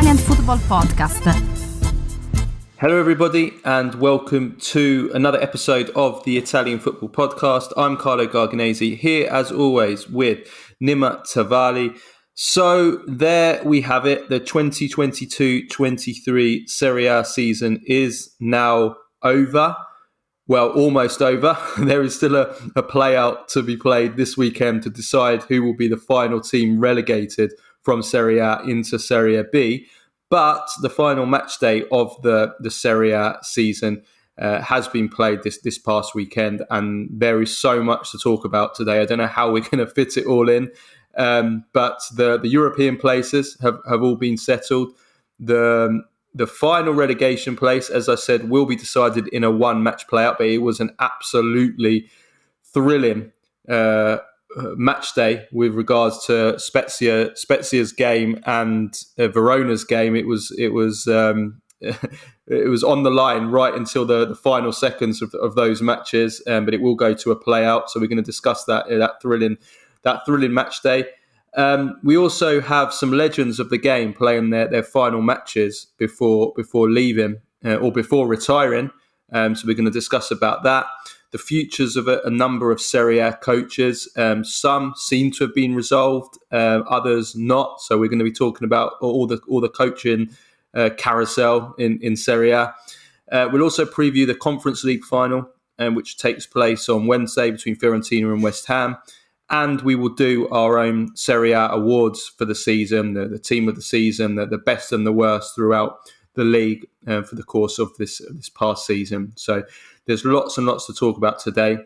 Italian Football Podcast. Hello everybody and welcome to another episode of the Italian Football Podcast. I'm Carlo Garganese here as always with Nima Tavali. So there we have it. The 2022-23 Serie A season is now over. Well, almost over. There is still a playout to be played this weekend to decide who will be the final team relegated from Serie A into Serie B. But the final match day of the Serie A season has been played this past weekend, and there is so much to talk about today. I don't know how we're going to fit it all in, but the European places have all been settled. The final relegation place, as I said, will be decided in a one-match playout, but it was an absolutely thrilling match day with regards to Spezia's game and Verona's game. It was it was on the line right until the final seconds of those matches, but it will go to a playout. So we're going to discuss that thrilling match day. We also have some legends of the game playing their final matches before leaving or before retiring. So we're going to discuss about that. The futures of a number of Serie A coaches. Some seem to have been resolved, others not. So we're going to be talking about all the coaching carousel in Serie A. We'll also preview the Conference League final, which takes place on Wednesday between Fiorentina and West Ham. And we will do our own Serie A awards for the season, the team of the season, the best and the worst throughout the league for the course of this past season. So there's lots and lots to talk about today.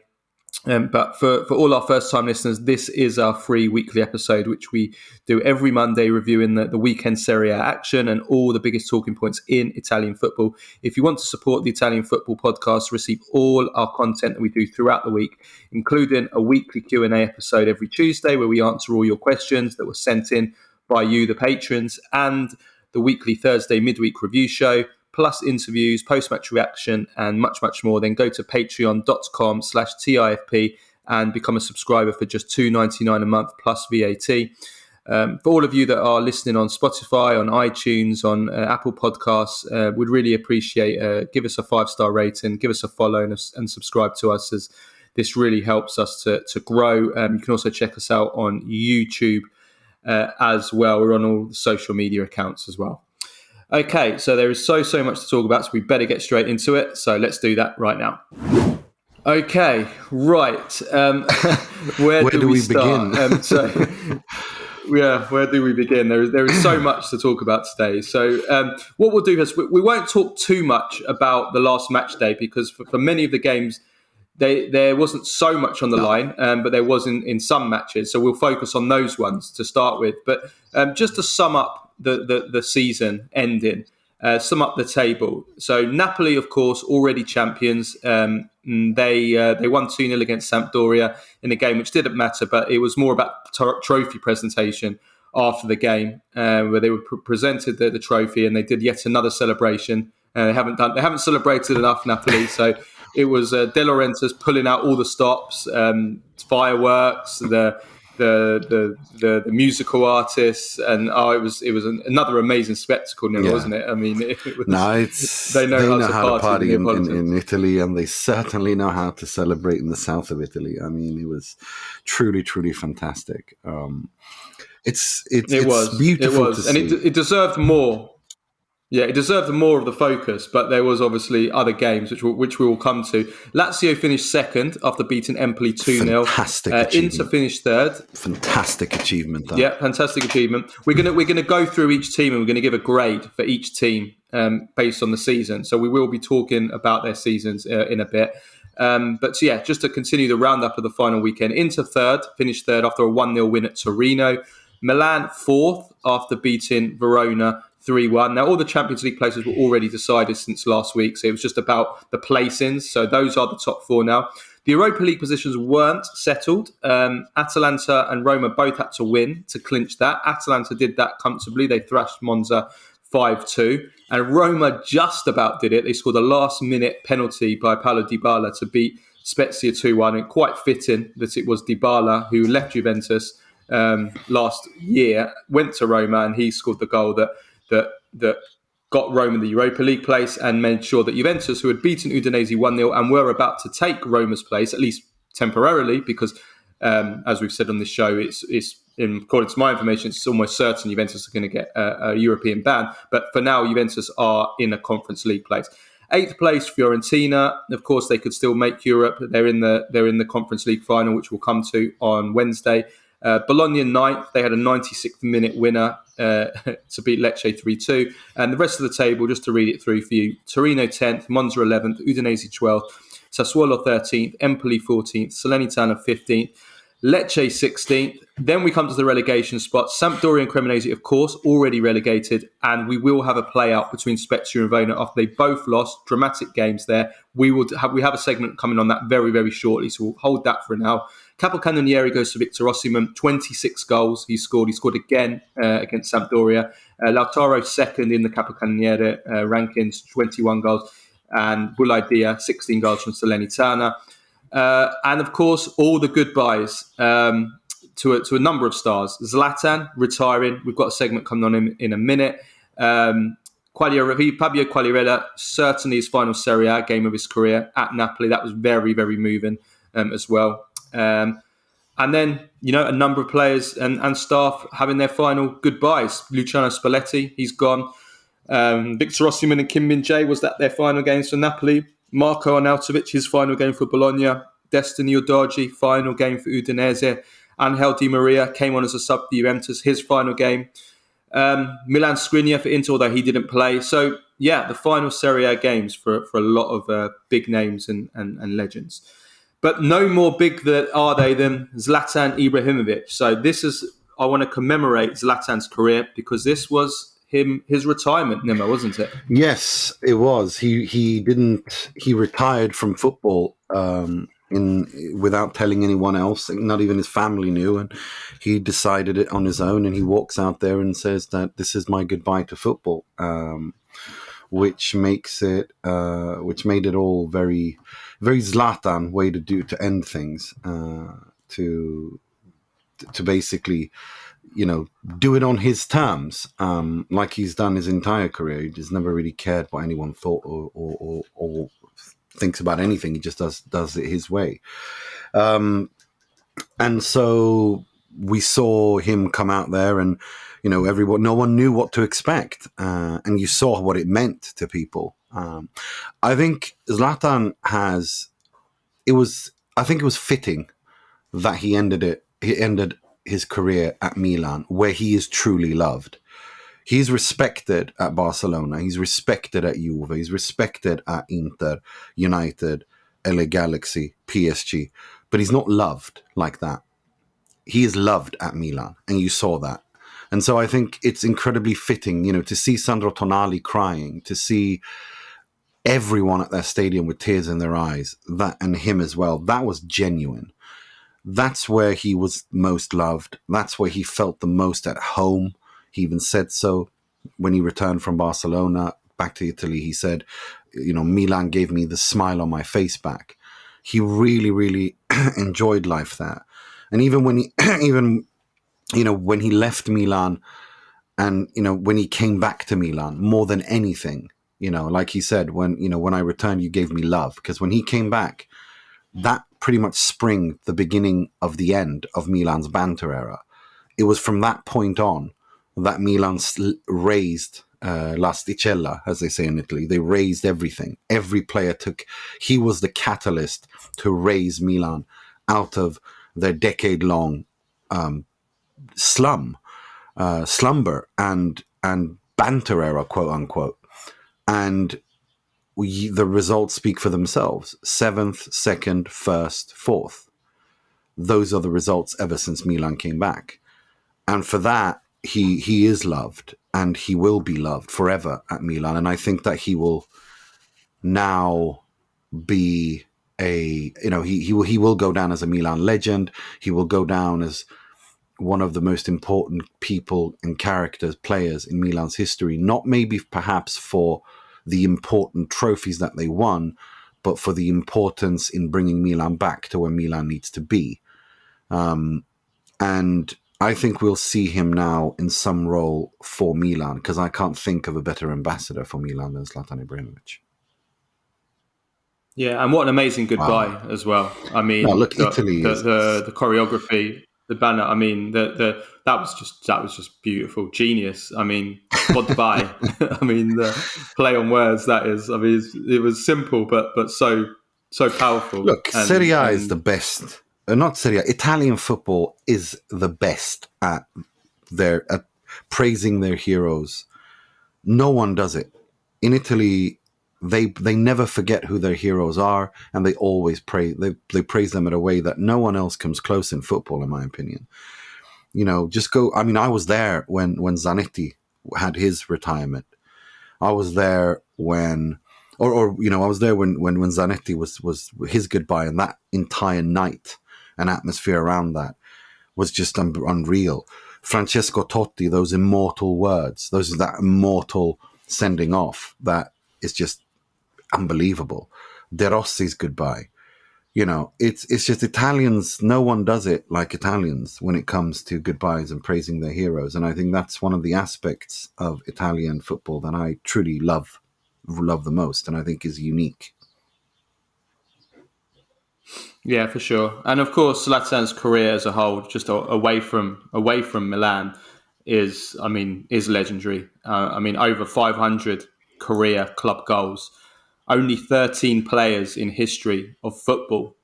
But for all our first-time listeners, this is our free weekly episode, which we do every Monday, reviewing the weekend Serie A action and all the biggest talking points in Italian football. If you want to support the Italian Football Podcast, receive all our content that we do throughout the week, including a weekly Q&A episode every Tuesday, where we answer all your questions that were sent in by you, the patrons, and the weekly Thursday midweek review show, plus interviews, post-match reaction, and much, much more. Then go to patreon.com/TIFP and become a subscriber for just $2.99 a month plus VAT. For all of you that are listening on Spotify, on iTunes, on Apple Podcasts, we'd really appreciate give us a 5-star rating, give us a follow and subscribe to us, as this really helps us to grow. You can also check us out on YouTube as well. We're on all the social media accounts as well. Okay, so there is so much to talk about, so we better get straight into it. So let's do that right now. Okay, right. Where do we begin? Where do we begin? There is so much to talk about today. So what we'll do is we won't talk too much about the last match day, because for many of the games, there wasn't so much on the line, but there was in some matches. So we'll focus on those ones to start with. But just to sum up the season ending, sum up the table. So Napoli, of course, already champions. They won 2-0 against Sampdoria in a game which didn't matter, but it was more about trophy presentation after the game, where they were presented the trophy and they did yet another celebration. They haven't celebrated enough, Napoli. So it was De Laurentiis pulling out all the stops, fireworks, the musical artists, and it was another amazing spectacle, wasn't it? I mean, it was, they know how to party in Italy, and they certainly know how to celebrate in the south of Italy. I mean, it was truly fantastic. It's beautiful to see. And it deserved more. Yeah, it deserved more of the focus, but there was obviously other games which we will come to. Lazio finished second after beating Empoli 2-0. Fantastic achievement. Inter finished third. Fantastic achievement, though. Yeah, fantastic achievement. We're gonna go through each team, and we're gonna give a grade for each team based on the season. So we will be talking about their seasons in a bit. But so yeah, just to continue the roundup of the final weekend, Inter finished third after a 1-0 win at Torino. Milan fourth after beating Verona 3-1. Now, all the Champions League places were already decided since last week, so it was just about the placings. So those are the top four now. The Europa League positions weren't settled. Atalanta and Roma both had to win to clinch that. Atalanta did that comfortably. They thrashed Monza 5-2. And Roma just about did it. They scored a last-minute penalty by Paulo Dybala to beat Spezia 2-1. And quite fitting that it was Dybala who left Juventus last year, went to Roma, and he scored the goal that that got Roma the Europa League place and made sure that Juventus, who had beaten Udinese 1-0 and were about to take Roma's place, at least temporarily, because as we've said on this show, it's according to my information, it's almost certain Juventus are going to get a European ban. But for now, Juventus are in a Conference League place. 8th place, Fiorentina. Of course, they could still make Europe. They're in the Conference League final, which we'll come to on Wednesday. Bologna 9th. They had a 96th minute winner to beat Lecce 3-2. And the rest of the table, just to read it through for you: Torino 10th, Monza 11th, Udinese 12th, Sassuolo 13th, Empoli 14th, Salernitana 15th, Lecce 16th. Then we come to the relegation spot. Sampdoria and Cremonese, of course, already relegated, and we will have a play-out between Spezia and Verona after they both lost. Dramatic games there. We have a segment coming on that very, very shortly, so we'll hold that for now. Capocannoniere goes to Victor Osimhen, 26 goals he scored. He scored again against Sampdoria. Lautaro second in the Capocannoniere rankings, 21 goals. And Boulaïdia, 16 goals from Salernitana. And of course, all the goodbyes to a number of stars. Zlatan retiring. We've got a segment coming on him in a minute. Fabio Quagliarella, certainly his final Serie A game of his career at Napoli. That was very, very moving as well. And then, a number of players and staff having their final goodbyes. Luciano Spalletti, he's gone. Victor Osimhen and Kim Min-jae, was that their final games for Napoli? Marco Arnautovic, his final game for Bologna. Destiny Udogie, final game for Udinese. Angel Di Maria came on as a sub for Juventus, his final game. Milan Skriniar for Inter, although he didn't play. So, the final Serie A games for a lot of big names and legends. But no more big are they than Zlatan Ibrahimovic. So I want to commemorate Zlatan's career because this was his retirement, Nima, wasn't it? Yes, it was. He retired from football without telling anyone else. Not even his family knew, and he decided it on his own. And he walks out there and says that this is my goodbye to football, which made it all very, very Zlatan way to end things. To basically, do it on his terms, like he's done his entire career. He just never really cared what anyone thought or thinks about anything. He just does it his way. And so we saw him come out there, and no one knew what to expect, and you saw what it meant to people. I think Zlatan it was fitting that he ended his career at Milan, where he is truly loved. He's respected at Barcelona. He's respected at Juve. He's respected at Inter, United, LA Galaxy, PSG. But he's not loved like that. He is loved at Milan, and you saw that. And so I think it's incredibly fitting, to see Sandro Tonali crying, to see everyone at that stadium with tears in their eyes, and him as well. That was genuine. That's where he was most loved. That's where he felt the most at home. He even said so when he returned from Barcelona back to Italy. He said, Milan gave me the smile on my face back. He really, really enjoyed life there. And even when he left Milan and, when he came back to Milan, more than anything, like he said, when I returned, you gave me love. Because when he came back, that pretty much springed the beginning of the end of Milan's banter era. It was from that point on that Milan raised l'asticella, as they say in Italy. They raised everything. Every player he was the catalyst to raise Milan out of their decade-long slumber and banter era, quote unquote. And the results speak for themselves. 7th, 2nd, 1st, 4th. Those are the results ever since Milan came back. And for that, he is loved, and he will be loved forever at Milan. And I think that he will now be he will go down as a Milan legend. He will go down as one of the most important people and players in Milan's history. Not maybe perhaps for the important trophies that they won, but for the importance in bringing Milan back to where Milan needs to be. And I think we'll see him now in some role for Milan, because I can't think of a better ambassador for Milan than Zlatan Ibrahimovic. Yeah, and what an amazing goodbye as well. I No, mean, look, Italy is the choreography, the banner. I mean, the that was just beautiful, genius. I mean, goodbye. I mean, the play on words. That is. I mean, it was simple, but so powerful. look. Serie A is the best. Not Serie A. Italian football is the best at praising their heroes. No one does it in Italy. They never forget who their heroes are, and they always praise. They praise them in a way that no one else comes close in football, in my opinion. You know, just go. I mean, I was there when Zanetti had his retirement. I was there when, or you know, I was there when Zanetti was his goodbye, and that entire night and atmosphere around that was just unreal. Francesco Totti, those immortal words, that immortal sending off, that is just unbelievable. De Rossi's goodbye. You know, it's just Italians. No one does it like Italians when it comes to goodbyes and praising their heroes. And I think that's one of the aspects of Italian football that I truly love the most, and I think is unique. Yeah, for sure. And of course, Zlatan's career as a whole, just away from Milan, is legendary. I mean, over 500 career club goals. Only 13 players in history of football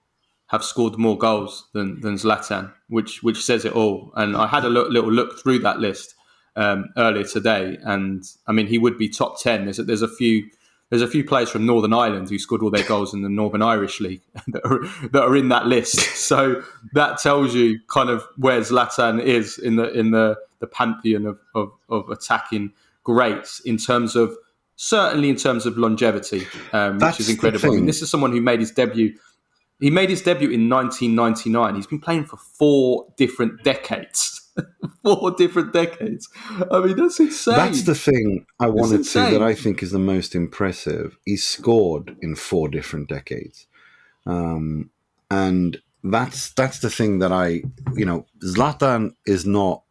have scored more goals than Zlatan, which says it all. And I had a little look through that list earlier today, and I mean, he would be top 10. There's a few players from Northern Ireland who scored all their goals in the Northern Irish League that are in that list. So that tells you kind of where Zlatan is in the pantheon of attacking greats certainly in terms of longevity, which is incredible. I mean, this is someone who made his debut. He made his debut in 1999. He's been playing for 4 different decades. 4 different decades. I mean, that's insane. That's the thing I wanted to, that I think is the most impressive. He scored in 4 different decades. And that's the thing that Zlatan is not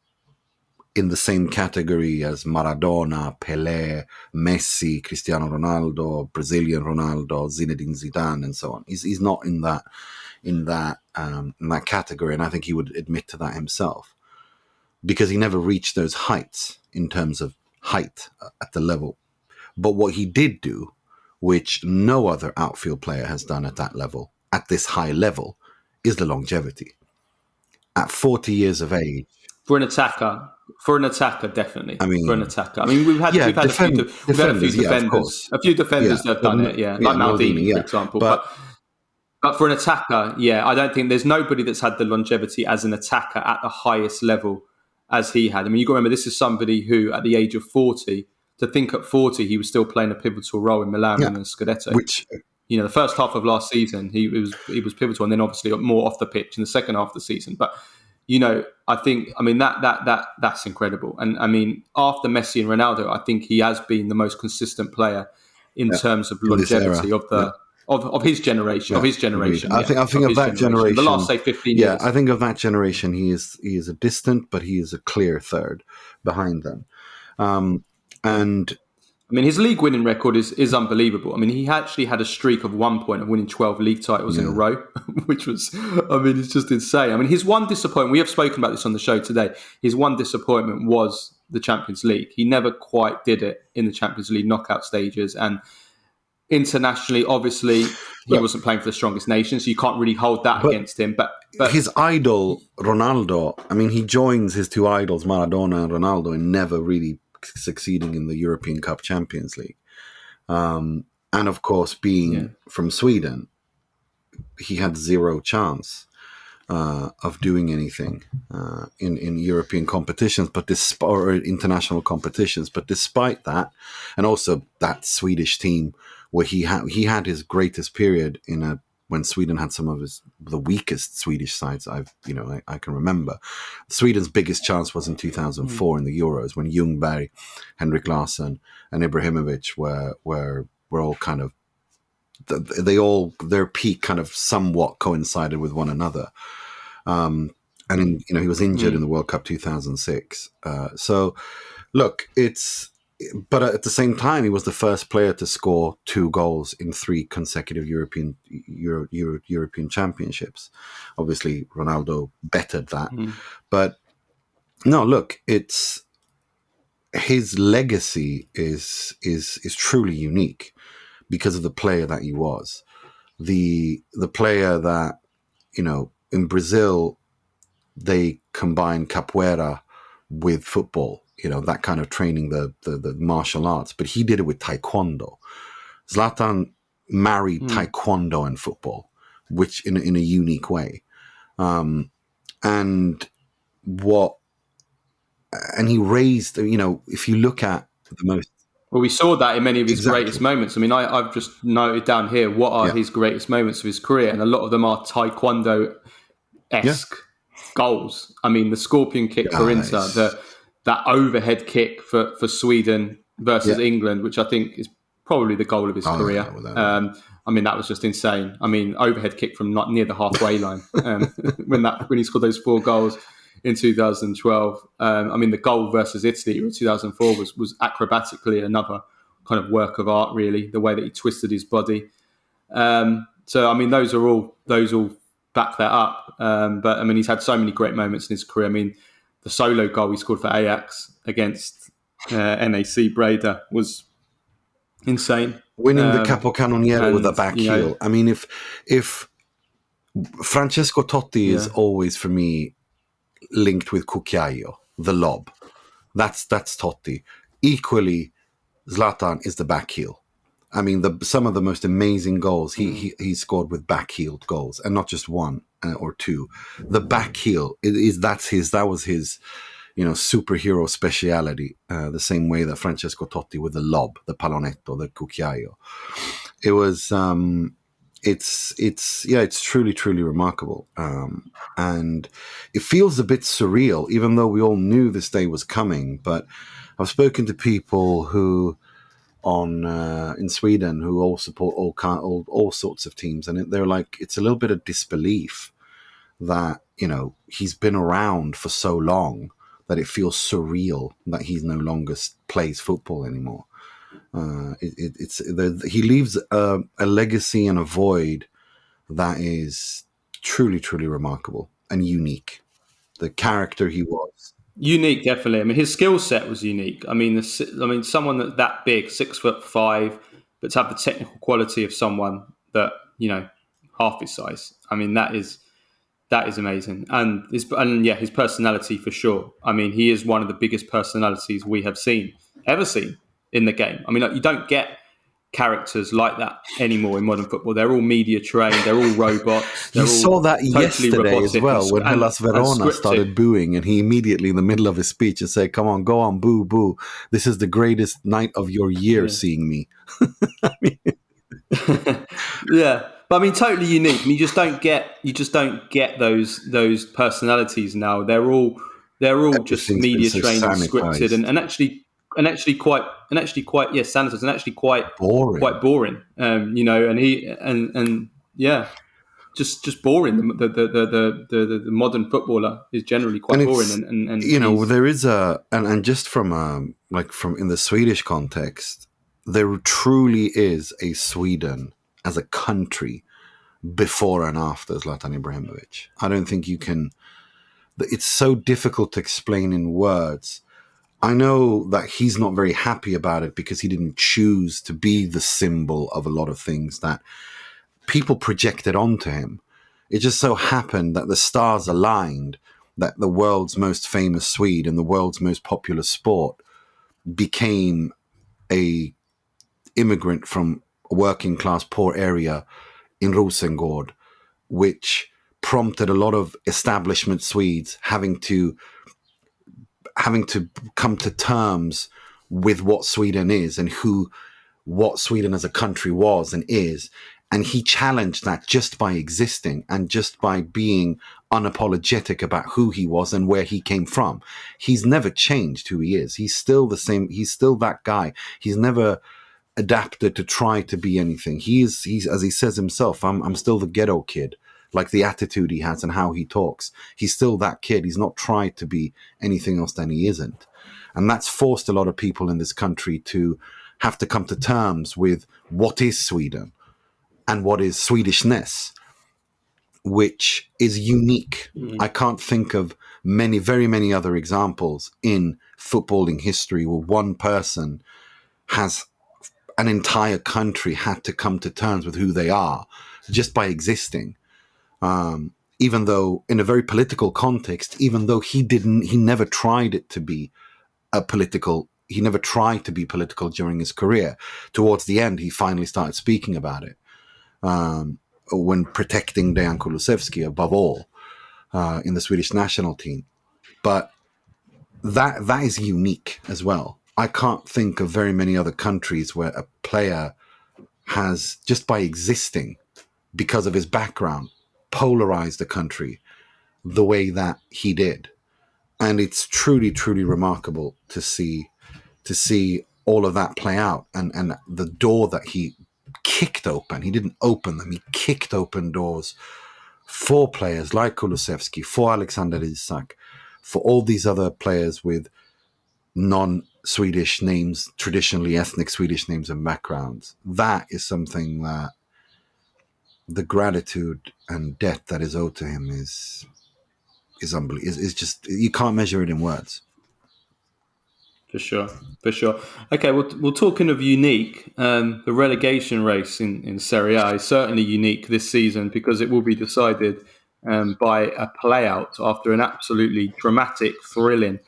in the same category as Maradona, Pelé, Messi, Cristiano Ronaldo, Brazilian Ronaldo, Zinedine Zidane, and so on. He's not in that category, and I think he would admit to that himself, because he never reached those heights in terms of height at the level. But what he did do, which no other outfield player has done at that level, at this high level, is the longevity. At 40 years of age, for an attacker, definitely. I mean, for an attacker. I mean, we've had a few defenders that have done it, like Maldini, for example. But for an attacker, I don't think there's nobody that's had the longevity as an attacker at the highest level as he had. I mean, you've got to remember, this is somebody who, at the age of 40, to think at 40, he was still playing a pivotal role in Milan winning the Scudetto. Which, the first half of last season, he was pivotal, and then obviously got more off the pitch in the second half of the season. But I think, that's incredible. And I mean, after Messi and Ronaldo, I think he has been the most consistent player in terms of longevity of his generation. Of his generation, I think of that generation. The last, say, 15 years. I think of that generation. He is a distant, but he is a clear third behind them. And I mean, his league winning record is unbelievable. I mean, he actually had a streak of 1 point of winning 12 league titles in a row, which was, it's just insane. I mean, his one disappointment, we have spoken about this on the show today, his one disappointment was the Champions League. He never quite did it in the Champions League knockout stages. And internationally, obviously, he wasn't playing for the strongest nation, so you can't really hold that against him. But his idol, Ronaldo, I mean, he joins his 2 idols, Maradona and Ronaldo, in never really succeeding in the European Cup Champions League. And of course, being from Sweden, he had 0 chance of doing anything in European competitions, or international competitions. But despite that, and also that Swedish team, where he had his greatest period when Sweden had some of the weakest Swedish sides I can remember. Sweden's biggest chance was in 2004 in the Euros, when Ljungberg, Henrik Larsson, and Ibrahimovic were all kind of, their peak kind of somewhat coincided with one another. And and he was injured in the World Cup 2006. So, look, but at the same time, he was the first player to score 2 goals in 3 consecutive European championships. Obviously, Ronaldo bettered that, but no, look, it's his legacy is truly unique because of the player that he was, the player that in Brazil they combine capoeira with football, that kind of training, the martial arts, but he did it with taekwondo. Zlatan married taekwondo and football, which in a unique way, and he raised, if you look at the most. Well, we saw that in many of his greatest moments. I mean, I've just noted down here what are his greatest moments of his career, and a lot of them are taekwondo-esque goals. I mean, the scorpion kick for Inter, that overhead kick for Sweden versus England, which I think is probably the goal of his career. I mean, that was just insane. I mean, overhead kick from not near the halfway line when he scored those 4 goals in 2012. I mean, the goal versus Italy in 2004 was acrobatically another kind of work of art, really, the way that he twisted his body. So, I mean, those all back that up. But, I mean, he's had so many great moments in his career. I mean, the solo goal he scored for Ajax against NAC Breda was insane. Winning the Capocannoniere with a back heel. I mean, if Francesco Totti is always, for me, linked with Cucchiaio, the lob. That's Totti. Equally, Zlatan is the back heel. I mean, some of the most amazing goals he scored with back-heeled goals, and not just 1 or 2. The back heel that was his superhero speciality. The same way that Francesco Totti with the lob, the pallonetto, the Cucchiaio. It was. It's truly, truly remarkable. And it feels a bit surreal, even though we all knew this day was coming. But I've spoken to people who in Sweden who all support all sorts of teams, and they're like, it's a little bit of disbelief that he's been around for so long that it feels surreal that he no longer plays football anymore. He leaves a legacy and a void that is truly, truly remarkable and unique. The character he was. Unique, definitely. I mean, his skill set was unique. I mean, someone that big, 6'5", but to have the technical quality of someone that half his size. I mean, that is amazing, and his personality for sure. I mean, he is one of the biggest personalities we have ever seen in the game. I mean, you don't get characters like that anymore in modern football. They're all media trained. They're all robots. You saw that yesterday as well when Hellas Verona started booing, and he immediately, in the middle of his speech, said, "Come on, go on, boo, boo. This is the greatest night of your year seeing me." Yeah, but I mean, totally unique. I mean, you just don't get those personalities now. They're all just media trained and scripted, and actually quite sanitized, and actually quite boring. Just boring. The modern footballer is generally quite boring, and there is and just from in the Swedish context, there truly is a Sweden as a country before and after Zlatan Ibrahimovic. I don't think you can. It's so difficult to explain in words. I know that he's not very happy about it because he didn't choose to be the symbol of a lot of things that people projected onto him. It just so happened that the stars aligned, that the world's most famous Swede and the world's most popular sport became a immigrant from a working class poor area in Rosengård, which prompted a lot of establishment Swedes having to come to terms with what Sweden is and what Sweden as a country was and is. And he challenged that just by existing and just by being unapologetic about who he was and where he came from. He's never changed who he is. He's still the same. He's still that guy. He's never adapted to try to be anything. He's as he says himself, I'm still the ghetto kid like the attitude he has and how he talks. He's still that kid. He's not tried to be anything else than he isn't. And that's forced a lot of people in this country to have to come to terms with what is Sweden and what is Swedishness, which is unique. I can't think of very many other examples in footballing history where one person has an entire country had to come to terms with who they are just by existing. Even though in a very political context, even though he never tried it to be he never tried to be political during his career. Towards the end, he finally started speaking about it when protecting Dejan Kulusevski above all in the Swedish national team. But that is unique as well. I can't think of very many other countries where a player has, just by existing, because of his background, polarized the country the way that he did. And it's truly, truly remarkable to see all of that play out, and the door that he kicked open. He didn't open them. He kicked open doors for players like Kulusevski, for Alexander Isak, for all these other players with non-Swedish names, traditionally ethnic Swedish names and backgrounds. That is something that the gratitude and debt that is owed to him is unbelievable. Is just, you can't measure it in words. For sure. Okay, well, talking of unique, the relegation race in Serie A is certainly unique this season because it will be decided by a playout after an absolutely dramatic, thrilling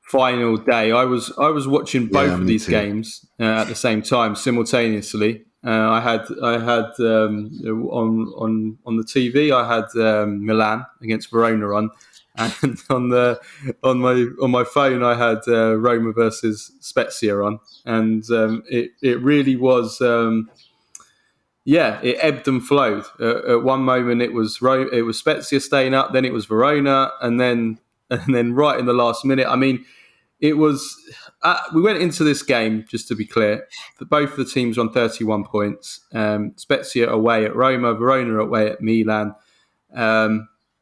final day. I was watching both of these games at the same time simultaneously. I had on the TV I had Milan against Verona on. And on my phone, I had Roma versus Spezia on, and it really was, it ebbed and flowed. At one moment, it was Spezia staying up, then it was Verona, and then right in the last minute, I mean, it was. We went into this game, just to be clear, both the teams on 31 points. Spezia away at Roma, Verona away at Milan.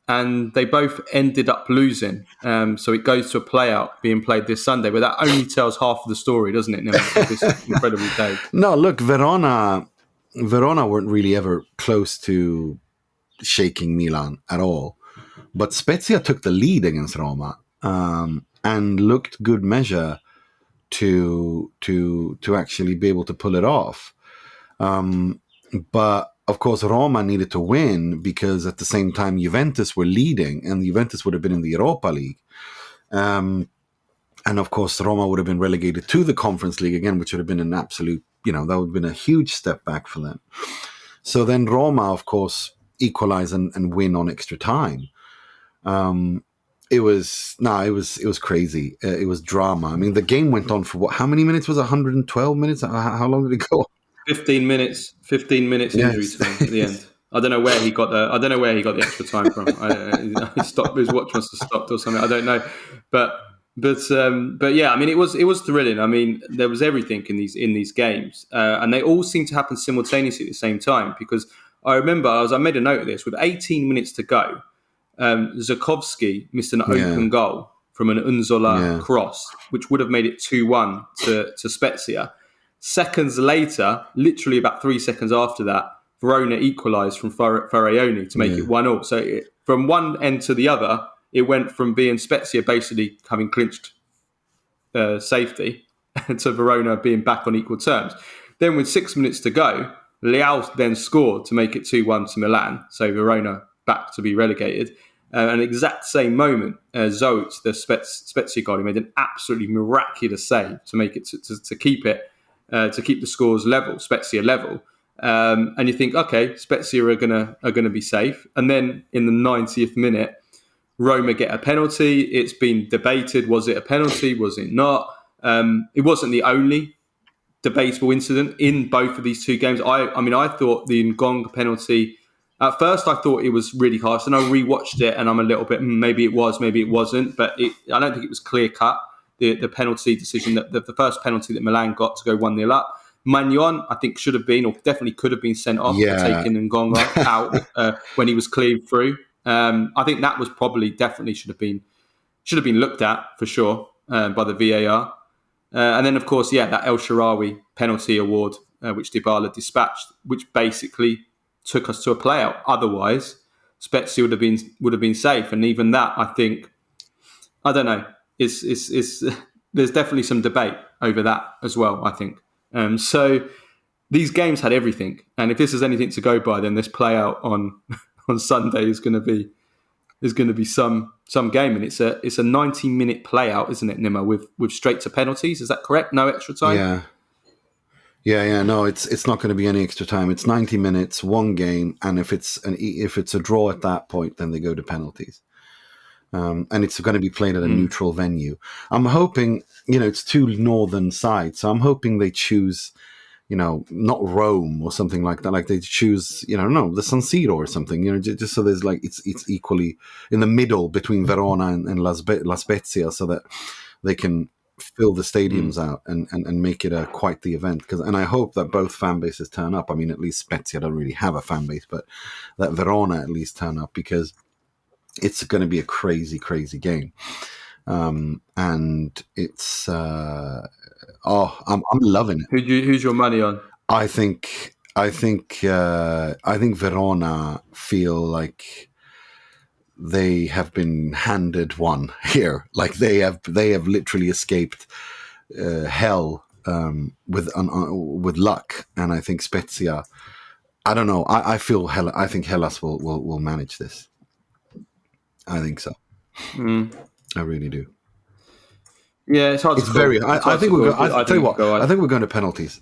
And they both ended up losing. So it goes to a playout being played this Sunday. But that only tells half of the story, doesn't it, Nima? This incredible day. No, look, Verona weren't really ever close to shaking Milan at all. But Spezia took the lead against Roma and looked good measure to actually be able to pull it off. But of course, Roma needed to win because at the same time Juventus were leading, and Juventus would have been in the Europa League. And of course, Roma would have been relegated to the Conference League again, which would have been an absolute, that would have been a huge step back for them. So then Roma, of course, equalize and win on extra time. It was crazy. It was drama. I mean, the game went on for how many minutes was it? 112 minutes? How long did it go? 15 minutes injury time at the end. I don't know where he got the extra time from. He stopped. His watch must have stopped or something. I don't know, but yeah. I mean, it was thrilling. I mean, there was everything in these games, and they all seemed to happen simultaneously at the same time. Because I remember, I made a note of this. With 18 minutes to go, Zukovsky missed an open goal from an Unzola cross, which would have made it 2-1 to Spezia. Seconds later, literally about 3 seconds after that, Verona equalised from Faraoni to make it 1-1. So from one end to the other, it went from being Spezia basically having clinched safety to Verona being back on equal terms. Then with 6 minutes to go, Leao then scored to make it 2-1 to Milan. So Verona back to be relegated. At the exact same moment, Zoet, the Spezia goalie, made an absolutely miraculous save to make it to keep it. To keep the scores level, Spezia level, and you think, okay, Spezia are gonna be safe. And then in the 90th minute, Roma get a penalty. It's been debated: was it a penalty? Was it not? It wasn't the only debatable incident in both of these two games. I mean, I thought the Ngong penalty. At first, I thought it was really harsh, and I rewatched it, and I'm a little bit maybe it was, maybe it wasn't, but I don't think it was clear cut. The penalty decision, that the first penalty that Milan got to go 1-0 up, Magnon, I think, should have been, or definitely could have been sent off for Yeah. taking Ngonga out when he was cleared through. I think that was definitely should have been looked at for sure by the VAR. And then, of course, that El Shaarawy penalty award, which Dybala dispatched, which basically took us to a playout. Otherwise, Spezia would have been safe. And even that, I think, I don't know. It's there's definitely some debate over that as well, I think. So these games had everything. And if this is anything to go by, then this playout on Sunday is going to be some game, and it's a 90-minute playout, isn't it, Nima? With straight to penalties, is that correct? No extra time. Yeah. No, it's not going to be any extra time. It's 90 minutes, one game, and if it's a draw at that point, then they go to penalties. And it's going to be played at a neutral venue. I'm hoping, it's two northern sides, so I'm hoping they choose, not Rome or something like that. Like they choose, the San Siro or something, just so there's like, it's equally in the middle between Verona and La Spezia, so that they can fill the stadiums out and make it quite the event. And I hope that both fan bases turn up. I mean, at least Spezia don't really have a fan base, but that Verona at least turn up, because it's going to be a crazy, crazy game. And it's, I'm loving it. Who's your money on? I think Verona feel like they have been handed one here. Like they have literally escaped hell with luck. And I think Spezia, I don't know. I think Hellas will manage this. I think so. I really do. Yeah, it's hard to call. I think we're going. I tell you what. I think we're going to penalties.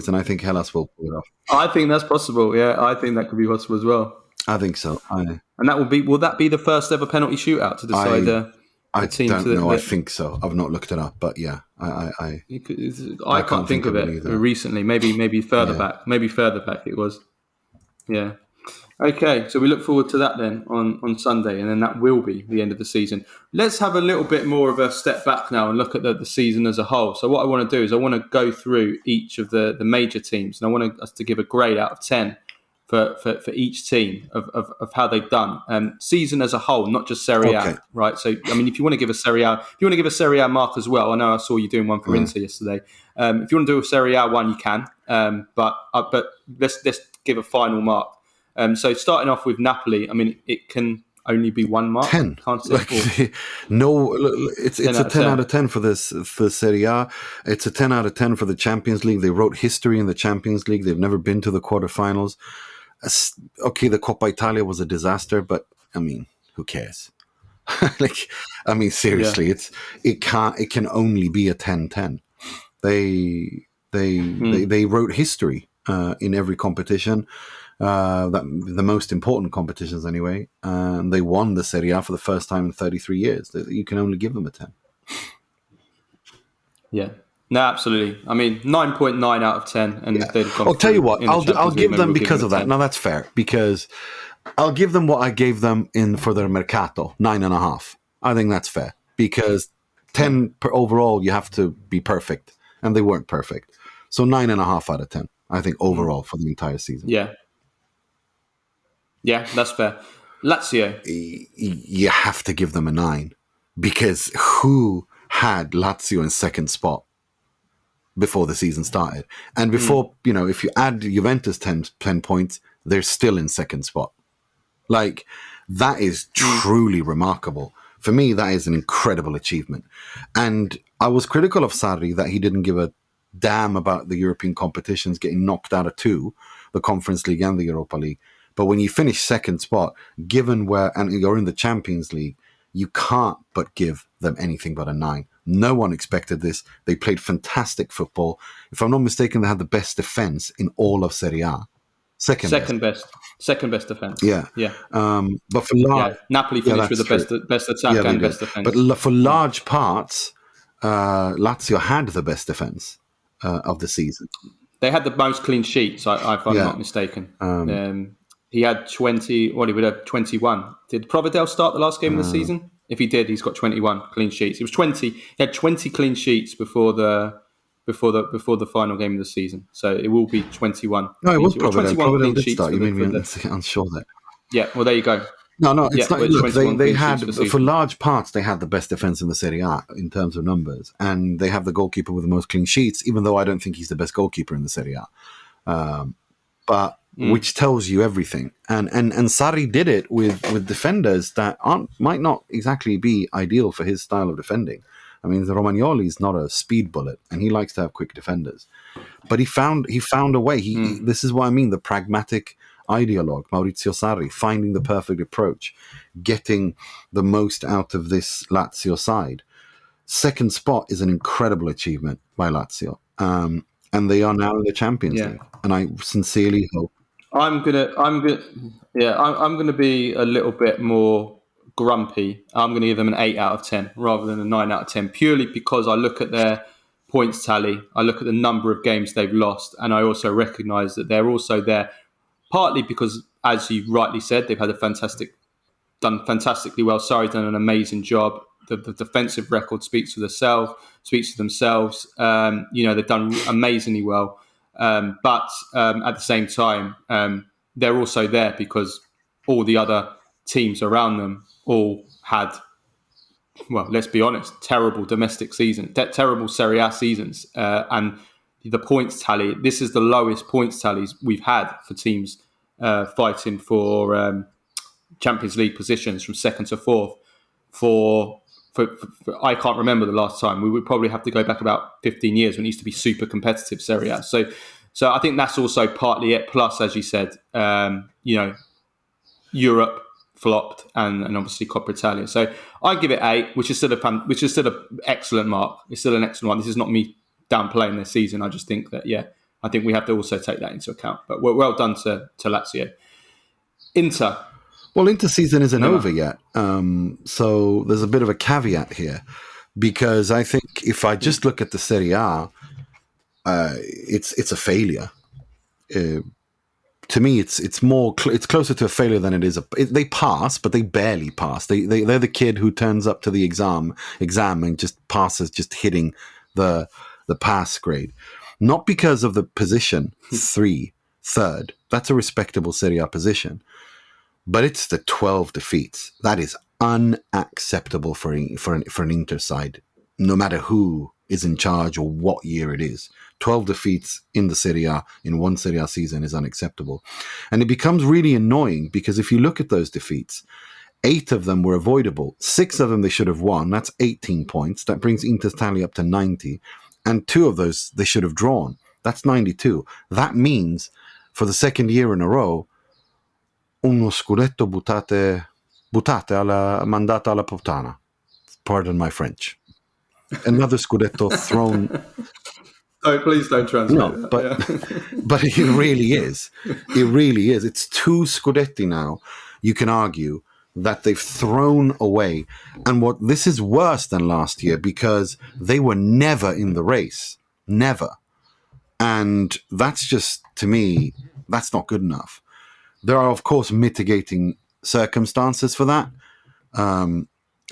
And I think Hellas will pull it off. I think that's possible. Yeah, I think that could be possible as well. I think so. And that will that be the first ever penalty shootout to decide I don't know. I think so. I've not looked it up, but yeah, I can't think of it recently. Maybe further back. Maybe further back it was. Yeah. Okay, so we look forward to that then on Sunday, and then that will be the end of the season. Let's have a little bit more of a step back now and look at the season as a whole. So what I want to do is I want to go through each of the major teams, and I want us to give a grade out of 10 for each team of how they've done. Season as a whole, not just Serie A, right? So, I mean, if you want to give a Serie A mark as well, I know I saw you doing one for Inter yesterday. If you want to do a Serie A one, you can. But let's give a final mark. So starting off with Napoli, I mean, it can only be one mark. 10. It's a 10 out of 10 for Serie A. It's a 10 out of 10 for the Champions League. They wrote history in the Champions League. They've never been to the quarterfinals. Okay, the Coppa Italia was a disaster, but I mean, who cares? Seriously, it can only be a 10-10. They wrote history in every competition. The most important competitions anyway. They won the Serie A for the first time in 33 years. You can only give them a 10. Yeah. No, absolutely. I mean, 9.9 out of 10. And I'll tell you what, I'll give them because of that. Now that's fair, because I'll give them what I gave them for their Mercato, 9.5. I think that's fair, because 10 overall, you have to be perfect, and they weren't perfect. So 9.5 out of 10, I think, overall for the entire season. Yeah. Yeah, that's fair. Lazio. You have to give them a 9, because who had Lazio in second spot before the season started? And before, if you add Juventus 10 points, they're still in second spot. Like, that is truly remarkable. For me, that is an incredible achievement. And I was critical of Sarri that he didn't give a damn about the European competitions, getting knocked out of 2, the Conference League and the Europa League. But when you finish second spot, and you're in the Champions League, you can't but give them anything but a 9. No one expected this. They played fantastic football. If I'm not mistaken, they had the best defense in all of Serie A. Second best defense. Yeah. But for Napoli finished with the best attack and best defense. But for large parts, Lazio had the best defense of the season. They had the most clean sheets, if I'm not mistaken. He had 20. Well, he would have 21. Did Provedel start the last game of the season? If he did, he's got 21 clean sheets. It was 20. He had 20 clean sheets before the before the final game of the season. So it will be 21. No, it was Or Provident. 21 Provident clean did sheets start. for You made me the unsure there. Yeah, well, there you go. No, Yeah, it's not. well, it's Look, 21 they clean sheets for the had, for season. large parts, they had the best defense in the Serie A in terms of numbers, and they have the goalkeeper with the most clean sheets. Even though I don't think he's the best goalkeeper in the Serie A, but which tells you everything. And Sarri did it with defenders that might not exactly be ideal for his style of defending. I mean, the Romagnoli is not a speed bullet, and he likes to have quick defenders. But he found a way. This is what I mean, the pragmatic ideologue, Maurizio Sarri, finding the perfect approach, getting the most out of this Lazio side. Second spot is an incredible achievement by Lazio. And they are now in the Champions League. And I sincerely hope. I'm gonna be a little bit more grumpy. I'm gonna give them an 8 out of 10 rather than a 9 out of 10, purely because I look at their points tally, I look at the number of games they've lost, and I also recognise that they're also there partly because, as you rightly said, they've had done fantastically well. Sarri's done an amazing job. The defensive record speaks for themselves. They've done amazingly well. But at the same time, they're also there because all the other teams around them all had, well, let's be honest, terrible domestic seasons, terrible Serie A seasons. And the points tally, this is the lowest points tallies we've had for teams fighting for Champions League positions from second to fourth for I can't remember the last time. We would probably have to go back about 15 years when it used to be super competitive Serie A. So I think that's also partly it. Plus, as you said, Europe flopped and obviously Coppa Italia. So I give it 8, which is still an excellent mark. It's still an excellent one. This is not me downplaying their season. I just think that I think we have to also take that into account. But well done to Lazio. Inter. Well, Inter season isn't over yet. So there's a bit of a caveat here, because I think if I just look at the Serie A, it's a failure. To me, it's closer to a failure than it is. They pass, but they barely pass. They're the kid who turns up to the exam and just passes, just hitting the pass grade. Not because of the position, third. That's a respectable Serie A position. But it's the 12 defeats. That is unacceptable for an Inter side, no matter who is in charge or what year it is. 12 defeats in the Serie A in one Serie A season is unacceptable. And it becomes really annoying because if you look at those defeats, 8 of them were avoidable. 6 of them they should have won. That's 18 points. That brings Inter's tally up to 90. And 2 of those they should have drawn. That's 92. That means for the second year in a row, uno scudetto mandata alla puttana. Pardon my French. Another scudetto thrown. Oh, please don't translate that. But it really is. It really is. It's 2 scudetti now, you can argue, that they've thrown away. And this is worse than last year because they were never in the race. Never. And that's just, to me, that's not good enough. There are, of course, mitigating circumstances for that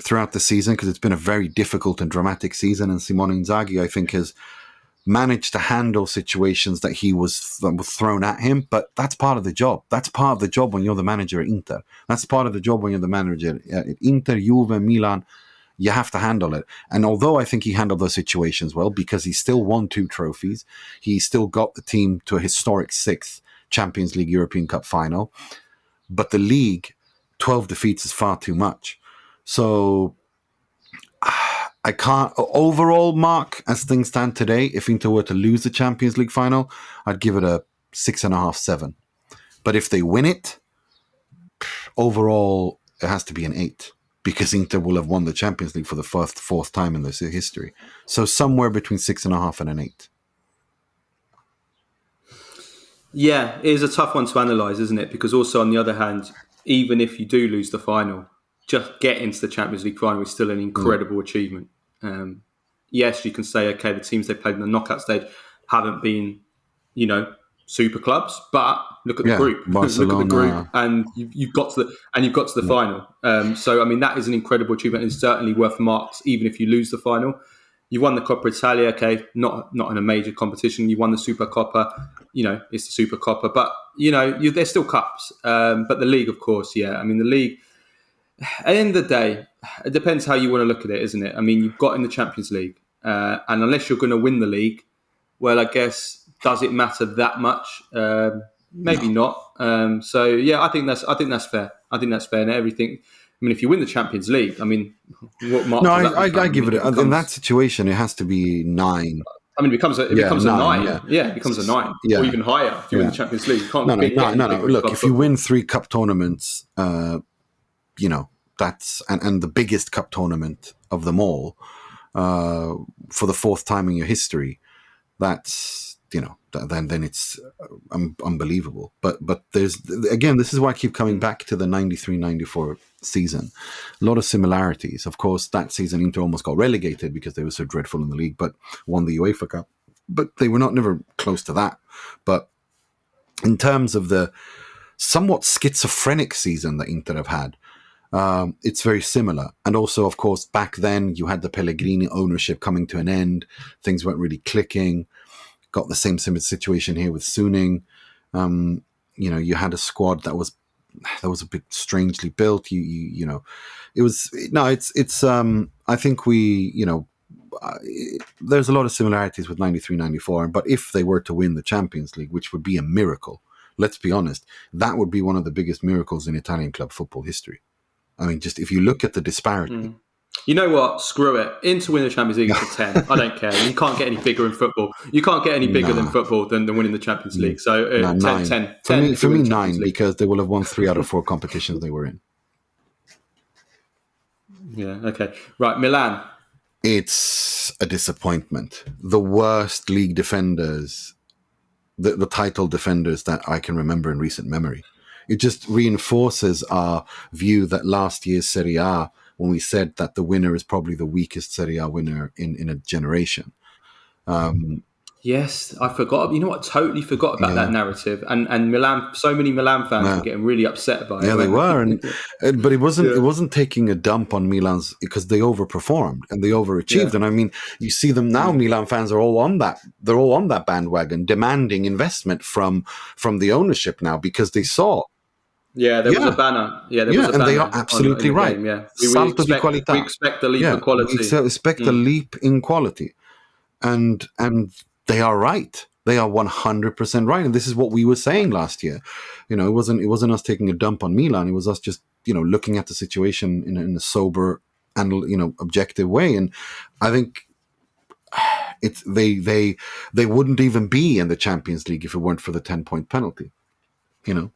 throughout the season because it's been a very difficult and dramatic season. And Simone Inzaghi, I think, has managed to handle situations that was thrown at him. But that's part of the job. That's part of the job when you're the manager at Inter. That's part of the job when you're the manager at Inter, Juve, Milan. You have to handle it. And although I think he handled those situations well because he still won 2 trophies, he still got the team to a historic 6th Champions League European Cup final. But the league, 12 defeats is far too much. So I can't... Overall mark, as things stand today, if Inter were to lose the Champions League final, I'd give it a 6.5, 7. But if they win it, overall, it has to be an 8. Because Inter will have won the Champions League for the fourth time in their history. So somewhere between 6.5 and an 8. Yeah, it is a tough one to analyse, isn't it? Because also, on the other hand, even if you do lose the final, just getting to the Champions League final is still an incredible achievement. Yes, you can say, okay, the teams they played in the knockout stage haven't been, super clubs, but look at the group. Barcelona. Look at the group, and you've got to the final. So, I mean, that is an incredible achievement, and it's certainly worth marks, even if you lose the final. You won the Coppa Italia, okay, not in a major competition. You won the Supercoppa, it's the Supercoppa, but they're still cups. But the league, of course, yeah. I mean, the league. At the end of the day, it depends how you want to look at it, isn't it? I mean, you've got in the Champions League, and unless you're going to win the league, well, I guess does it matter that much? Maybe not. So yeah, I think that's fair. I think that's fair, and everything. I mean, if you win the Champions League, I mean, what mark No, does that become? I give it in that situation. It has to be 9. I mean, it becomes a 9. Yeah. Yeah, it becomes a 9 or even higher if you win the Champions League. You can't no. Look, if you win 3 cup tournaments, that's and the biggest cup tournament of them all for the 4th time in your history, that's then it's unbelievable. But there's again, this is why I keep coming back to the 93-94 season. A lot of similarities. Of course, that season Inter almost got relegated because they were so dreadful in the league, but won the UEFA Cup. But they were never close to that. But in terms of the somewhat schizophrenic season that Inter have had, it's very similar. And also, of course, back then you had the Pellegrini ownership coming to an end. Things weren't really clicking. Got the same situation here with Suning. You had a squad that was a bit strangely built. I think there's a lot of similarities with 93-94. But if they were to win the Champions League, which would be a miracle, let's be honest, that would be one of the biggest miracles in Italian club football history. I mean, just if you look at the disparity. You know what? Screw it. Inter win the Champions League for 10. I don't care. You can't get any bigger in football. You can't get any bigger than football than winning the Champions League. So 10. For me 9, because they will have won 3 out of 4 competitions they were in. Yeah, okay. Right, Milan. It's a disappointment. The worst league defenders, the title defenders that I can remember in recent memory. It just reinforces our view that last year's Serie A, when we said that the winner is probably the weakest Serie A winner in a generation. Yes, I forgot. You know what? I totally forgot about that narrative. And Milan, so many Milan fans were getting really upset about it. Yeah, they were. But it wasn't taking a dump on Milan's, because they overperformed and they overachieved. Yeah. And I mean, you see them now. Milan fans are all on that. They're all on that bandwagon, demanding investment from the ownership now, because they saw. Yeah, there was a banner. Yeah, there was a banner. And they are absolutely right. Game, yeah. We expect a leap in quality. We expect a leap in quality. And they are right. They are 100% right. And this is what we were saying last year. It wasn't us taking a dump on Milan. It was us just, looking at the situation in a sober and, objective way. And I think they wouldn't even be in the Champions League if it weren't for the 10-point penalty. No,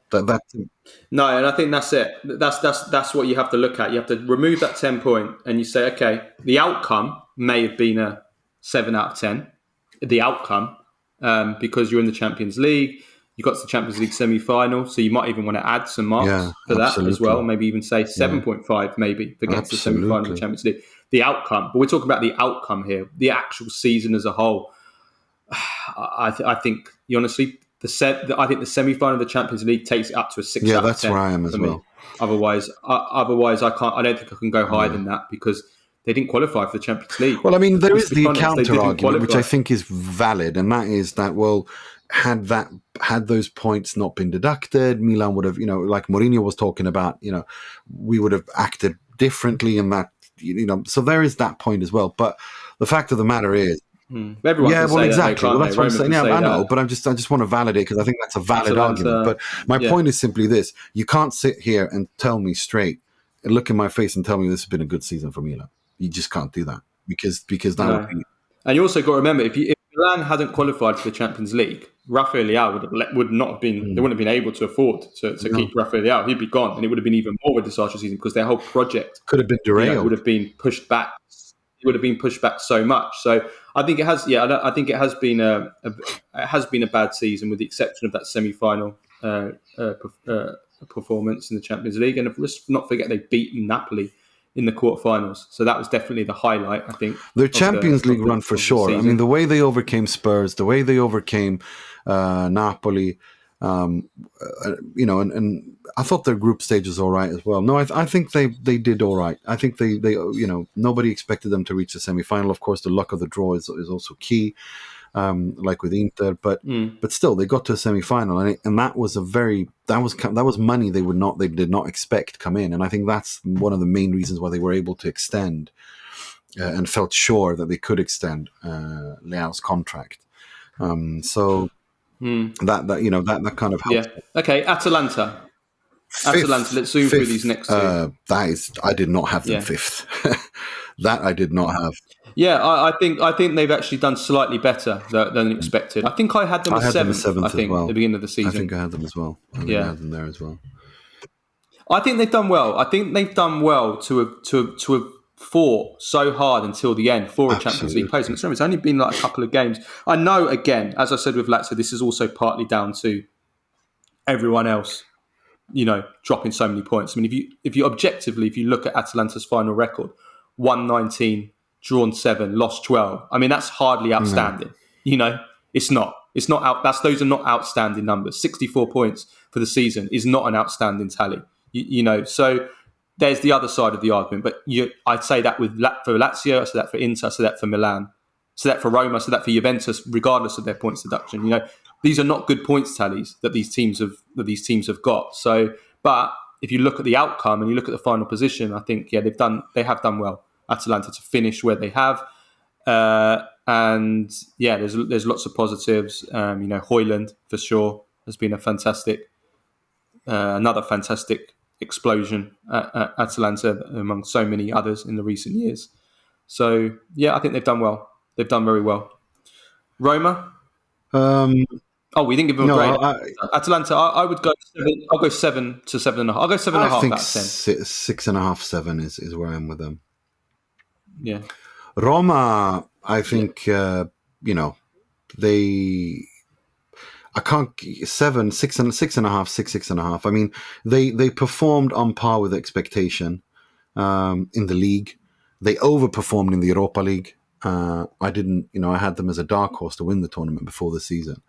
and I think that's it. That's what you have to look at. You have to remove that 10 point, and you say, okay, the outcome may have been a 7 out of 10. The outcome, because you're in the Champions League, you got to the Champions League semi-final, so you might even want to add some marks for that as well. Maybe even say 7.5, maybe against the semi-final of the Champions League. The outcome, but we're talking about the outcome here, the actual season as a whole. I think, honestly. I think the semi-final of the Champions League takes it up to a 6 out of 10. Yeah, that's where I am as well. Otherwise, I can't. I don't think I can go higher than that, because they didn't qualify for the Champions League. Well, I mean, there is the counter argument, which I think is valid, and that is that, well, had those points not been deducted, Milan would have, like Mourinho was talking about, we would have acted differently, in that, so there is that point as well. But the fact of the matter is. Everyone can say exactly. That, that's what I'm saying. Yeah, I know, but I just want to validate, because I think that's a valid argument. But my point is simply this: you can't sit here and tell me straight, and look in my face and tell me this has been a good season for Milan. You just can't do that, because that would be. And you also got to remember, if Milan hadn't qualified for the Champions League, Rafael Leao would not have been. They wouldn't have been able to afford to keep Rafael Leao. He'd be gone, and it would have been even more of a disastrous season, because their whole project could have been derailed. Would have been pushed back. It would have been pushed back so much. So I think it has. Yeah, I think it has been a bad season, with the exception of that semi-final performance in the Champions League. And let's not forget they beat Napoli in the quarterfinals. So that was definitely the highlight, I think. Their Champions League run for sure. I mean, the way they overcame Spurs, the way they overcame Napoli, And I thought their group stage was all right as well. No, I think they did all right. I think they nobody expected them to reach the semi-final. Of course, the luck of the draw is also key, like with Inter, but still they got to a semi-final, and that was that was money they did not expect come in, and I think that's one of the main reasons why they were able to extend and felt sure that they could extend Leao's contract. So. That kind of helps. Yeah. Okay, Atalanta. Atalanta, let's zoom through these next two. I did not have them fifth. That I did not have. Yeah, I think they've actually done slightly better than expected. I think I had them as seventh. I think at the beginning of the season. I think I had them as well. I had them there as well. I think they've done well. I think they've done well to have fought so hard until the end for a Champions League place. It's only been like a couple of games. I know, again, as I said with Lazio, this is also partly down to everyone else, dropping so many points. I mean, if you objectively, if you look at Atalanta's final record, 119, drawn 7, lost 12. I mean, that's hardly outstanding. No. It's not. It's not out. Those are not outstanding numbers. 64 points for the season is not an outstanding tally. So there's the other side of the argument. But I'd say that for Lazio, I say that for Inter, I say that for Milan, I say that for Roma, I say that for Juventus, regardless of their points deduction. These are not good points tallies that these teams have got. So, but if you look at the outcome and you look at the final position, I think they have done well. Atalanta to finish where they have, and there's lots of positives. Højlund for sure has been another fantastic explosion at Atalanta among so many others in the recent years. So I think they've done well. They've done very well. Roma. We didn't give them a grade. Atalanta, I would go 7. I'll go 7 to 7.5. I'll go 7.5 out of 10. 6.5, 7 is where I am with them. Yeah. Roma, I think, I can't 7, 6.5, 6.5. I mean, they performed on par with expectation in the league. They overperformed in the Europa League. I had them as a dark horse to win the tournament before the season.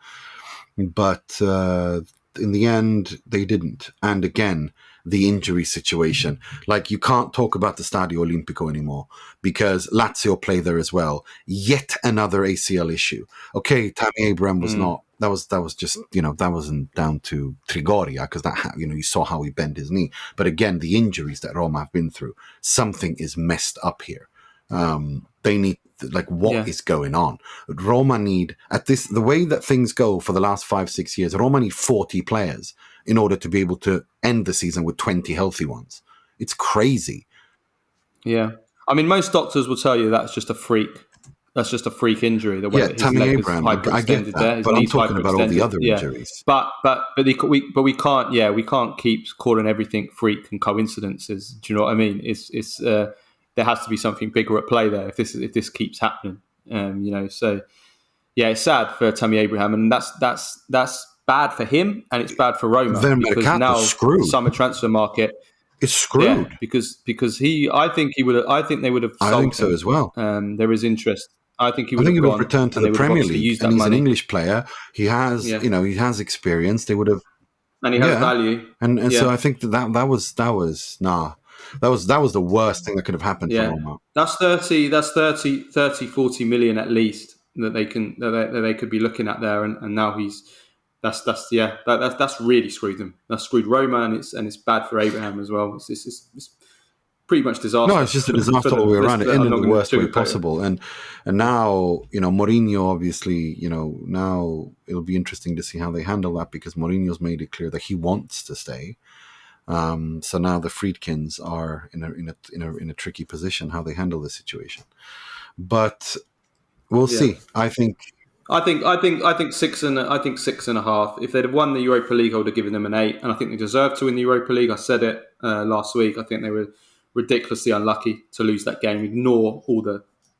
But in the end, they didn't. And again, the injury situation. Like, you can't talk about the Stadio Olimpico anymore because Lazio play there as well. Yet another ACL issue. Okay, Tammy Abraham was not. That was just, that wasn't down to Trigoria because you saw how he bent his knee. But again, the injuries that Roma have been through, something is messed up here. They need, what is going on? Roma need, the way that things go for the last 5-6 years, Roma need 40 players in order to be able to end the season with 20 healthy ones. It's crazy. Yeah. I mean, most doctors will tell you that's just a freak. That's just a freak injury. The way that his Tammy leg Abraham, is hyperextended I get that, there. His but I'm talking about all the other injuries. But we can't. Yeah, we can't keep calling everything freak and coincidences. Do you know what I mean? It's there has to be something bigger at play there if this keeps happening. So it's sad for Tammy Abraham, and that's bad for him and it's bad for Roma because now the summer transfer market is screwed. Yeah, because I think they would have. I think so him. as well. There is interest. I think he would have returned to the Premier League, and he's an English player. He has, he has experience. They would have, and he has value. And so I think that was the worst thing that could have happened for Roma. That's 40 million at least that they could be looking at there, and now that's really screwed them. That's screwed Roma, and it's bad for Abraham as well. It's pretty much disaster. No, it's just a disaster all the way around. It ended in the worst way possible. And now, Mourinho, obviously, now it'll be interesting to see how they handle that because Mourinho's made it clear that he wants to stay. So now the Friedkins are in a tricky position how they handle the situation. But we'll see. I think 6.5. If they'd have won the Europa League, I would have given them an 8, and I think they deserved to win the Europa League. I said it last week. I think they were ridiculously unlucky to lose that game. Ignore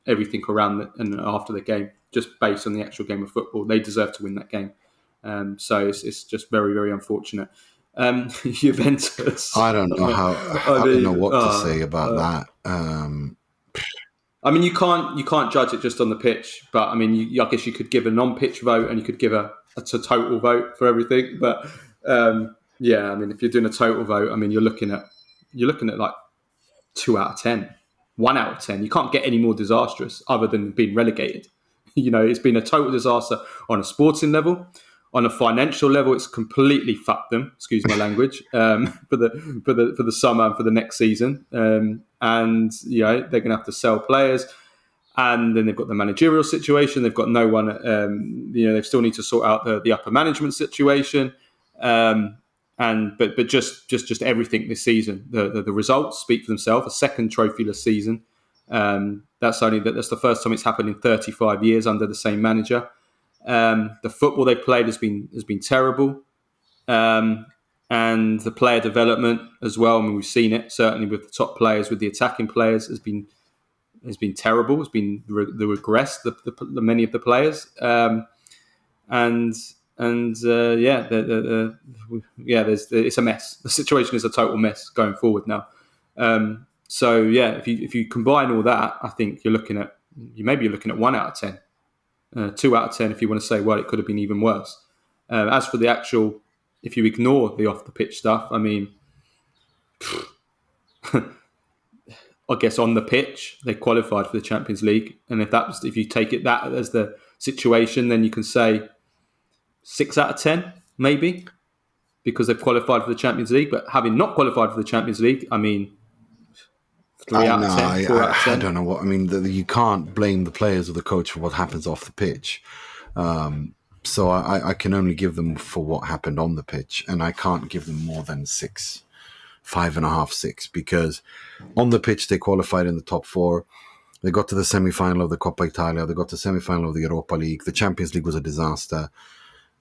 everything around it and after the game, just based on the actual game of football. They deserve to win that game. So it's just very, very unfortunate. Juventus. I don't know I don't know what to say about that. I mean, you can't judge it just on the pitch, but I mean, I guess you could give a non-pitch vote and you could give a a total vote for everything. But yeah, I mean, if you're doing a total vote, I mean, you're looking at like 2 out of 10, 1 out of 10. You can't get any more disastrous other than being relegated. It's been a total disaster on a sporting level. On a financial level, it's completely fucked them. Excuse my language. For the summer and for the next season, and they're going to have to sell players, and then they've got the managerial situation. They've got no one. They still need to sort out the upper management situation. But just everything this season. The results speak for themselves. A second trophyless season. That's the first time it's happened in 35 years under the same manager. The football they've played has been terrible, and the player development as well. I mean, we've seen it certainly with the top players, with the attacking players, has been terrible. It's been the regress, the many of the players, it's a mess. The situation is a total mess going forward now. If you combine all that, I think you're looking at 1 out of 10. 2 out of 10 if you want to say, well, it could have been even worse. As for the actual, if you ignore the off-the-pitch stuff, I mean, I guess on the pitch, they qualified for the Champions League. And if you take that as the situation, then you can say 6 out of 10, maybe, because they've qualified for the Champions League. But having not qualified for the Champions League, I mean, 3 out of 10, 4 out of 10. I don't know what I mean. You can't blame the players or the coach for what happens off the pitch. So I can only give them for what happened on the pitch, and I can't give them more than 6, 5.5, 6, because on the pitch they qualified in the top 4. They got to the semi-final of the Coppa Italia. They got to the semi-final of the Europa League. The Champions League was a disaster.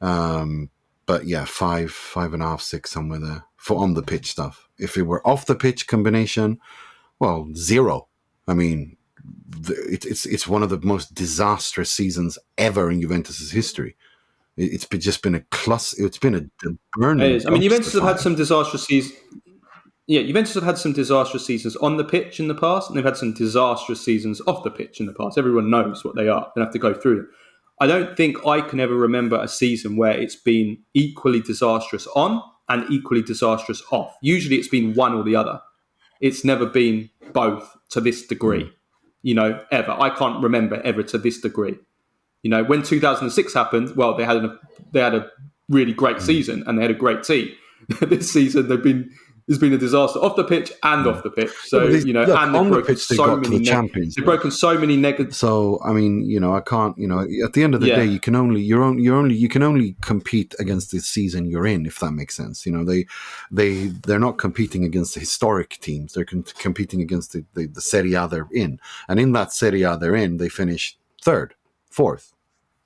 But yeah, 5.5, 6, somewhere there for on the pitch stuff. If it were off the pitch combination, well, 0. I mean, it's one of the most disastrous seasons ever in Juventus's history. It's just been a cluster. It's been a burning. It is. I mean, Juventus have had some disastrous seasons. Yeah, Juventus have had some disastrous seasons on the pitch in the past, and they've had some disastrous seasons off the pitch in the past. Everyone knows what they are. They have to go through them. I don't think I can ever remember a season where it's been equally disastrous on and equally disastrous off. Usually it's been one or the other. It's never been both to this degree, ever. I can't remember ever to this degree. When 2006 happened, well, they had a really great season and they had a great team. This season, there's been a disaster off the pitch and off the pitch. So and they've broken so many champions. They've broken so many negative. So I mean, I can't. At the end of the day, you can only compete against the season you're in, if that makes sense. They're not competing against the historic teams. They're competing against the Serie A they're in, and in that Serie A they're in, they finished 3rd, 4th.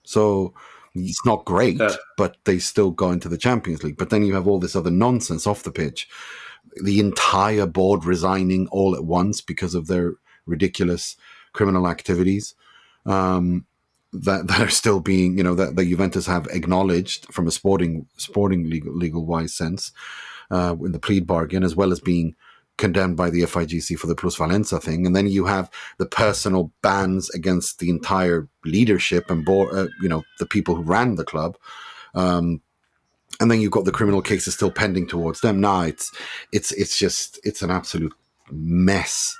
So it's not great, but they still go into the Champions League. But then you have all this other nonsense off the pitch. The entire board resigning all at once because of their ridiculous criminal activities that are still being, that the Juventus have acknowledged from a sporting legal wise sense in the plea bargain, as well as being condemned by the FIGC for the plusvalenza thing. And then you have the personal bans against the entire leadership and board, the people who ran the club. And then you've got the criminal cases still pending towards them. Now it's an absolute mess.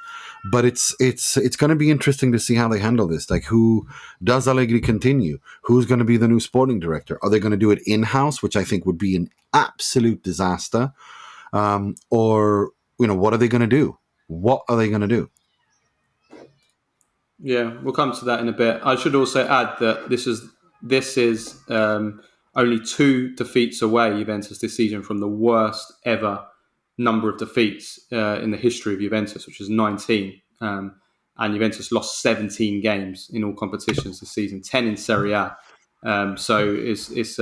But it's going to be interesting to see how they handle this. Like, who does Allegri continue? Who's going to be the new sporting director? Are they going to do it in-house, which I think would be an absolute disaster? Or what are they going to do? What are they going to do? Yeah, we'll come to that in a bit. I should also add that this is only 2 defeats away, Juventus, this season, from the worst ever number of defeats in the history of Juventus, which is 19. And Juventus lost 17 games in all competitions this season, 10 in Serie A. So it's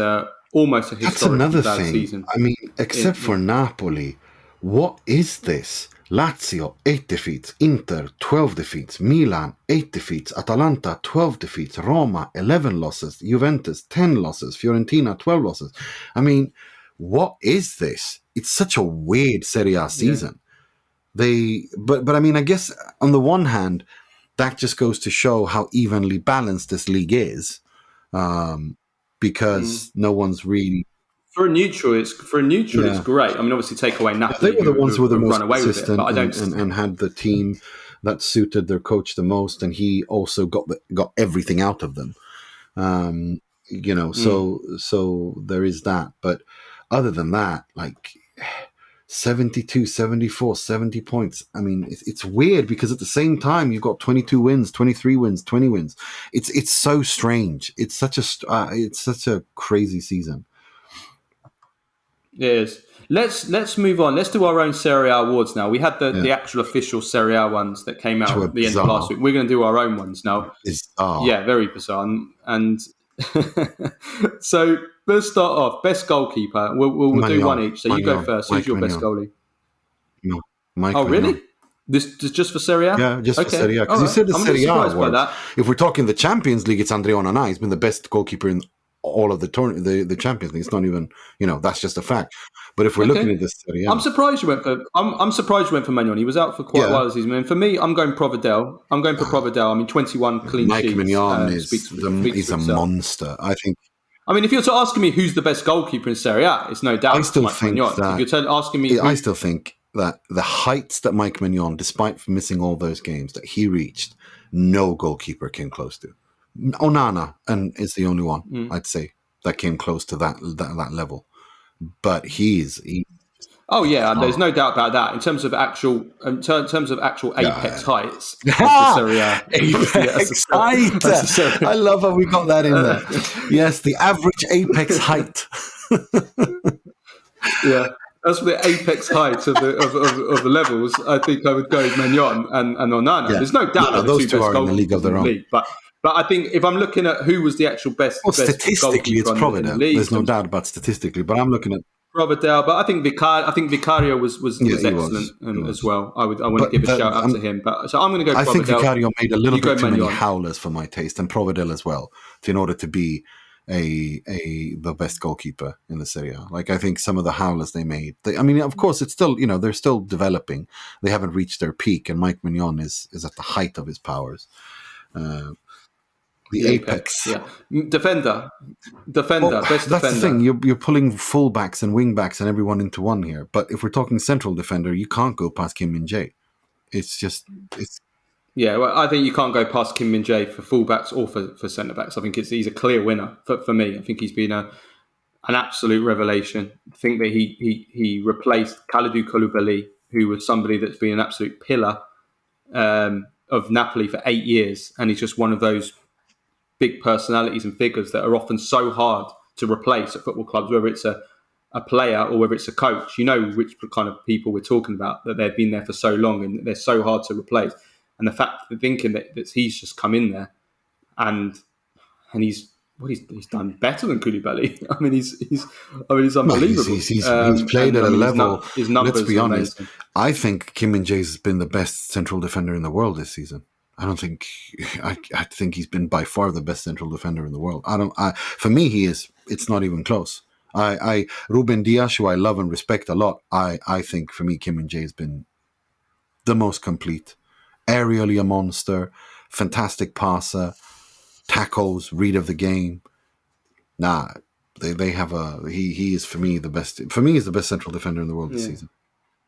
almost a historic bad season. I mean, except for Napoli, what is this? Lazio, 8 defeats. Inter, 12 defeats. Milan, 8 defeats. Atalanta, 12 defeats. Roma, 11 losses. Juventus, 10 losses. Fiorentina, 12 losses. I mean, what is this? It's such a weird Serie A season. Yeah. But I mean, I guess on the one hand, that just goes to show how evenly balanced this league is. because no one's really. For a neutral, it's Yeah. great. I mean, obviously, take away Napoli, They were the ones who were the most run away with it, consistent but I don't. and had the team that suited their coach the most, and he also got everything out of them. So there is that. But other than that, like 72, 74, 70 points. I mean, it's weird because at the same time you've got 22 wins, 23 wins, 20 wins. It's so strange. It's such a crazy season. It is. Let's move on. Let's do our own Serie A awards now. We had the actual official Serie A ones that came out at the end of last week. We're going to do our own ones now. Bizarre. Yeah, very bizarre. And so let's start off. Best goalkeeper. We'll do one each. So you go first. Who's your best goalie? No, Mike. Oh, really? This just for Serie A? Yeah, just for Serie A. Because you said the Serie A awards. If we're talking the Champions League, it's Andrea Onana. He's been the best goalkeeper in all of the Champions League. It's not even, that's just a fact. But if we're looking at this Serie A, I'm surprised you went for. I'm surprised you went for Magnon. He was out for quite a while this season. And for me, I'm going Provedel. I'm going for Provedel. I mean, 21 clean sheets. Mike Magnon is a monster. I think. I mean, if you're asking me who's the best goalkeeper in Serie A, it's no doubt. I still think that. If you're asking me, I still think that the heights that Mike Magnon, despite missing all those games that he reached, no goalkeeper came close to. Onana is the only one I'd say that came close to that level. But he's oh yeah, there's no doubt about that. In terms of actual apex heights, Serie A. Apex height. I love how we got that in there. Yes, the average apex height. Yeah. As for the apex height of the levels, I think I would go with Magnon and Onana. Yeah. There's no doubt that those two are in the league of their own. But I think if I'm looking at who was the actual best, statistically, it's Provedel. There's no doubt about statistically, but I'm looking at Provedel. But I think Vicario was excellent as well. I want to give a shout out to him. But so I'm going to go. I think Vicario made a little bit too many howlers for my taste, and Provedel as well, in order to be the best goalkeeper in the Serie A. Like, I think some of the howlers they made. Of course, it's still they're still developing. They haven't reached their peak, and Mike Magnon is at the height of his powers. The apex. Yeah. Defender, best defender. That's the thing. You're pulling fullbacks and wingbacks and everyone into one here. But if we're talking central defender, you can't go past Kim Min-jae. Yeah, well, I think you can't go past Kim Min-jae for fullbacks or for centre backs. I think he's a clear winner for me. I think he's been an absolute revelation. I think that he replaced Kalidou Koulibaly, who was somebody that's been an absolute pillar of Napoli for 8 years, and he's just one of those big personalities and figures that are often so hard to replace at football clubs, whether it's a player or whether it's a coach. You know which kind of people we're talking about, that they've been there for so long and they're so hard to replace. And the fact that thinking that he's just come in there and he's done better than Koulibaly. I mean, he's unbelievable. He's played at a level. His numbers, let's be honest. Amazing. I think Kim Min-jae has been the best central defender in the world this season. I think he's been by far the best central defender in the world. For me, he is. It's not even close. Ruben Dias, who I love and respect a lot, I think for me, Kim Min-jae has been the most complete. Aerially a monster, fantastic passer, tackles, read of the game. They have he is for me the best. For me, he's the best central defender in the world this season.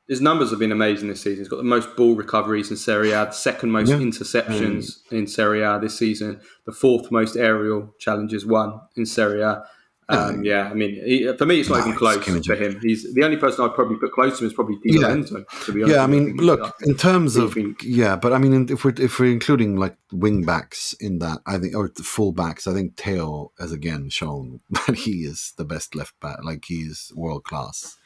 His numbers have been amazing this season. He's got the most ball recoveries in Serie A, the second most interceptions in Serie A this season, the fourth most aerial challenges won in Serie A. For me, it's not even close for him. He's the only person I'd probably put close to him is probably Di Lorenzo. To be honest, in terms of if we're including like wing backs in that, I think, or full backs, I think Theo has again shown that he is the best left back. Like, he is world class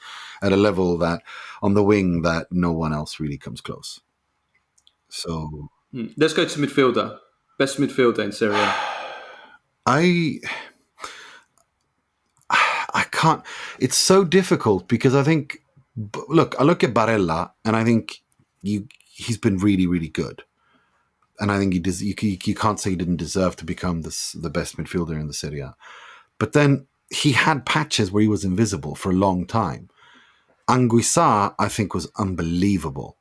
at a level that on the wing that no one else really comes close. So let's go to midfielder. Best midfielder in Serie A. I can't. It's so difficult because I think, I look at Barella and I think he's been really, really good, and I think you can't say he didn't deserve to become the best midfielder in the Serie A. But then he had patches where he was invisible for a long time. Anguissa, I think, was unbelievable.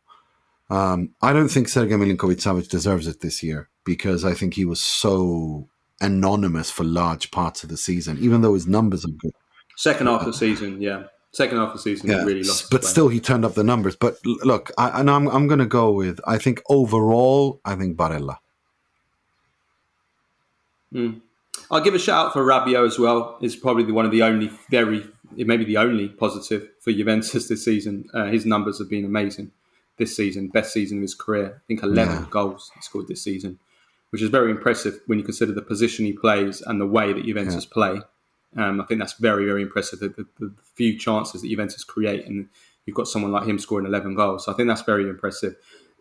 I don't think Sergej Milinkovic-Savic deserves it this year because I think he was so anonymous for large parts of the season, even though his numbers are good. Second half of the season, yeah. Second half of the season, he really lost his but way. still, he turned up the numbers. But look, I'm going to go with, I think overall, I think Barella. I'll give a shout out for Rabiot as well. It's probably one of the only maybe the only positive for Juventus this season. His numbers have been amazing this season. Best season of his career. I think 11 goals he scored this season, which is very impressive when you consider the position he plays and the way that Juventus play. I think that's very, very impressive. The few chances that Juventus create, and you've got someone like him scoring 11 goals. So I think that's very impressive.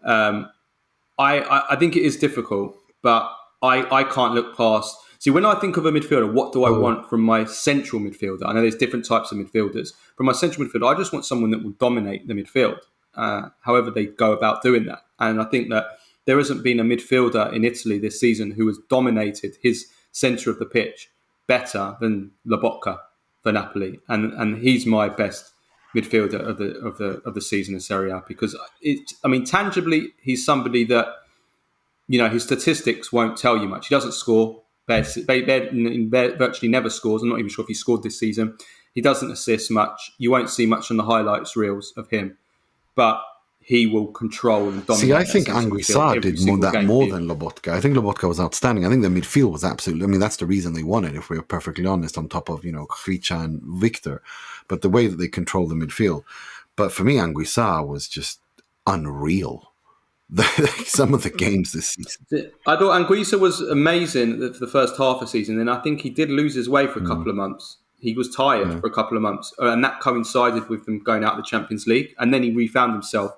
I think it is difficult, but I can't look past. See, when I think of a midfielder, what do I want from my central midfielder? I know there's different types of midfielders. From my central midfielder, I just want someone that will dominate the midfield, however they go about doing that. And I think that there hasn't been a midfielder in Italy this season who has dominated his centre of the pitch better than Lobotka for Napoli, and he's my best midfielder of the season in Serie A, because tangibly he's somebody that, his statistics won't tell you much. He doesn't score. Virtually never scores. I'm not even sure if he scored this season. He doesn't assist much. You won't see much on the highlights reels of him, but he will control and dominate. See, I think Anguissa did more than Lobotka. I think Lobotka was outstanding. I think the midfield was absolutely, that's the reason they won it, if we're perfectly honest, on top of, Khvicha and Victor. But the way that they control the midfield. But for me, Anguissa was just unreal. Some of the games this season. I thought Anguissa was amazing for the first half of the season. Then I think he did lose his way for a couple of months. He was tired for a couple of months. And that coincided with them going out of the Champions League. And then he refound himself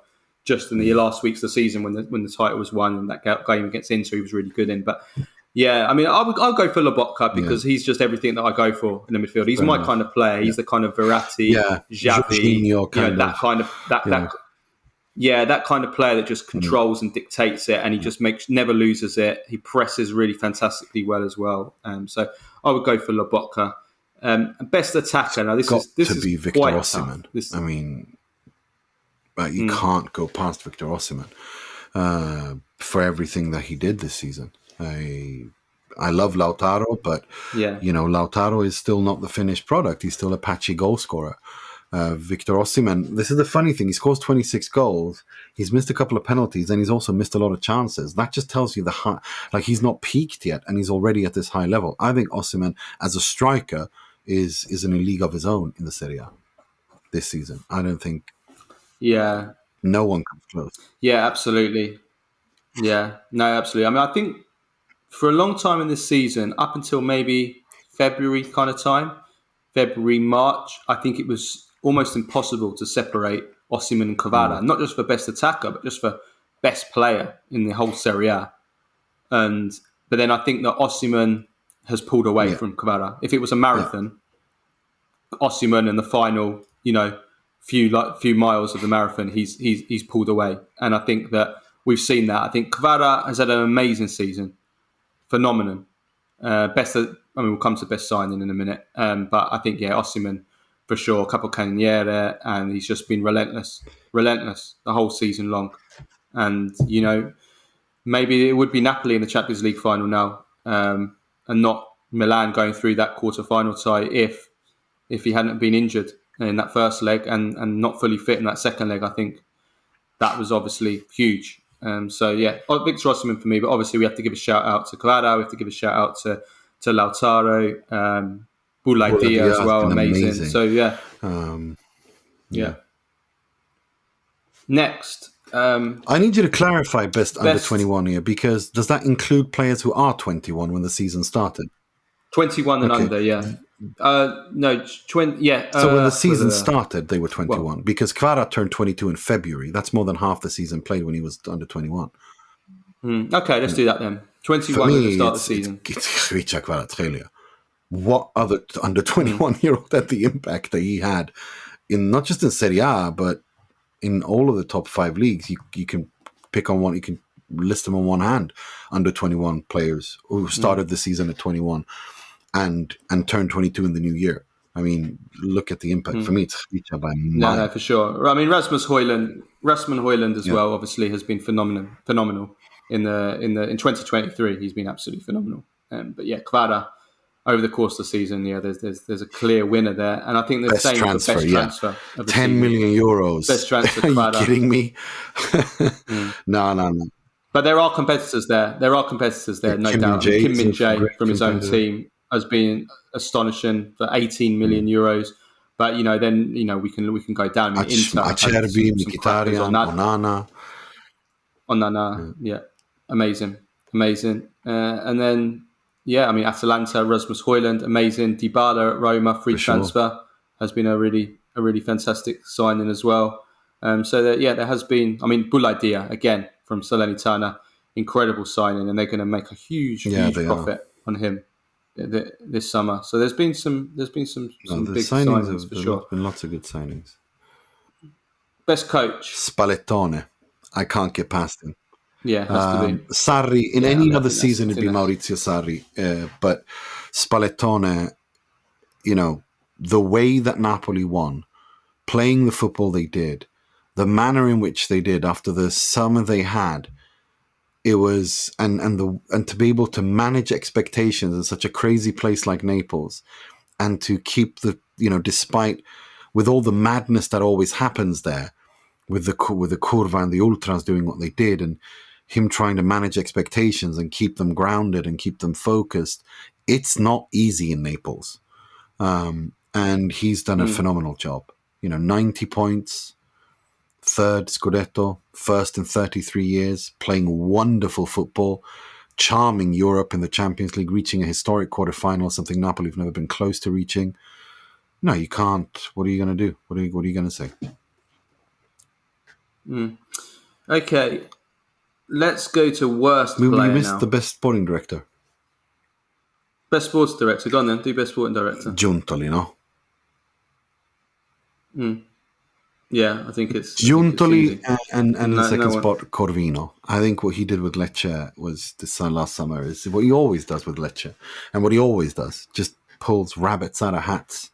just in the last weeks of the season when the title was won, and that game against Inter he was really good in. But yeah, I'll go for Lobotka because he's just everything that I go for in the midfield. He's my kind of player. He's the kind of Verratti, Xavi, that kind of player that just controls and dictates it, and he just never loses it. He presses really fantastically well as well. So I would go for Lobotka. Best attacker. Now this is be Victor Osimhen. You can't go past Victor Osimhen for everything that he did this season. I love Lautaro, but Lautaro is still not the finished product. He's still a patchy goal scorer. Victor Osimhen, this is the funny thing. He scores 26 goals. He's missed a couple of penalties, and he's also missed a lot of chances. That just tells you he's not peaked yet, and he's already at this high level. I think Osimhen, as a striker, is in a league of his own in the Serie A this season. I don't think. Yeah. No one comes close. Yeah, absolutely. Yeah, no, absolutely. I think for a long time in this season, up until maybe February kind of time, February, March, I think it was almost impossible to separate Osimhen and Kvara, not just for best attacker, but just for best player in the whole Serie A. But then I think that Osimhen has pulled away from Kvara. If it was a marathon, Osimhen in the final, few miles of the marathon, he's pulled away. And I think that we've seen that. I think Kvara has had an amazing season. Phenomenon. We'll come to best signing in a minute. But I think, Osimhen, for sure, Capo Cannoniere, and he's just been relentless the whole season long. And, maybe it would be Napoli in the Champions League final now, and not Milan going through that quarter-final tie if he hadn't been injured in that first leg and not fully fit in that second leg. I think that was obviously huge. Victor Osimhen for me, but obviously we have to give a shout out to Kvara, we have to give a shout out to Lautaro, Boulaye Dia as well, amazing. So Next, I need you to clarify best under 21 here, because does that include players who are 21 when the season started? 21 and under, yeah. No, 20, yeah. So when the season started, they were 21, because Kvara turned 22 in February. That's more than half the season played when he was under 21. Okay, let's do that then. 21 at the start of the season. It's Khvicha Kvaratskhelia. What other under 21-year-old had the impact that he had in not just in Serie A, but in all of the top 5 leagues? You can pick on one. You can list them on one hand. Under 21 players who started the season at 21 and turned 22 in the new year. Look at the impact. For me, it's Khvicha by mile. No, for sure. Rasmus Højlund as well, obviously, has been phenomenal in 2023. He's been absolutely phenomenal. But yeah, Kvara, over the course of the season, there's a clear winner there. And I think the Best same transfer, for best transfer of the 10 season. million euros. Best transfer, Are you Kvara. kidding me? No. But there are competitors there. No doubt. Kim Min-jae from his own team has been astonishing for 18 million euros. But then we can go down. I mean, Inter had some crackers on that. Onana, yeah, amazing. And then Atalanta, Rasmus Højlund, amazing. Dybala at Roma, free transfer, has been a really fantastic signing as well. So there has been. I mean, Boulaïdia again from Salernitana, incredible signing, and they're going to make a huge profit on him this summer. So there's been some big signings for sure. There's been lots of good signings. Best coach, Spallettone. I can't get past him. Yeah, has to be. Sarri, in any other season, it'd be Maurizio Sarri. But Spallettone, the way that Napoli won, playing the football they did, the manner in which they did after the summer they had, it was and to be able to manage expectations in such a crazy place like Naples, and to keep despite with all the madness that always happens there, with the Curva and the Ultras doing what they did, and him trying to manage expectations and keep them grounded and keep them focused. It's not easy in Naples. And he's done a phenomenal job. 90 points, third Scudetto, first in 33 years, playing wonderful football, charming Europe in the Champions League, reaching a historic quarterfinal, something Napoli have never been close to reaching. No, you can't. What are you going to do? What are you going to say? Okay, let's go to worst player now. You missed the best sporting director. Best sports director. Go on then. Do best sporting director. Giuntoli, no? Yeah, I think it's Giuntoli and the second spot, Corvino. I think what he did with Lecce was last summer is what he always does with Lecce, and what he always does, just pulls rabbits out of hats.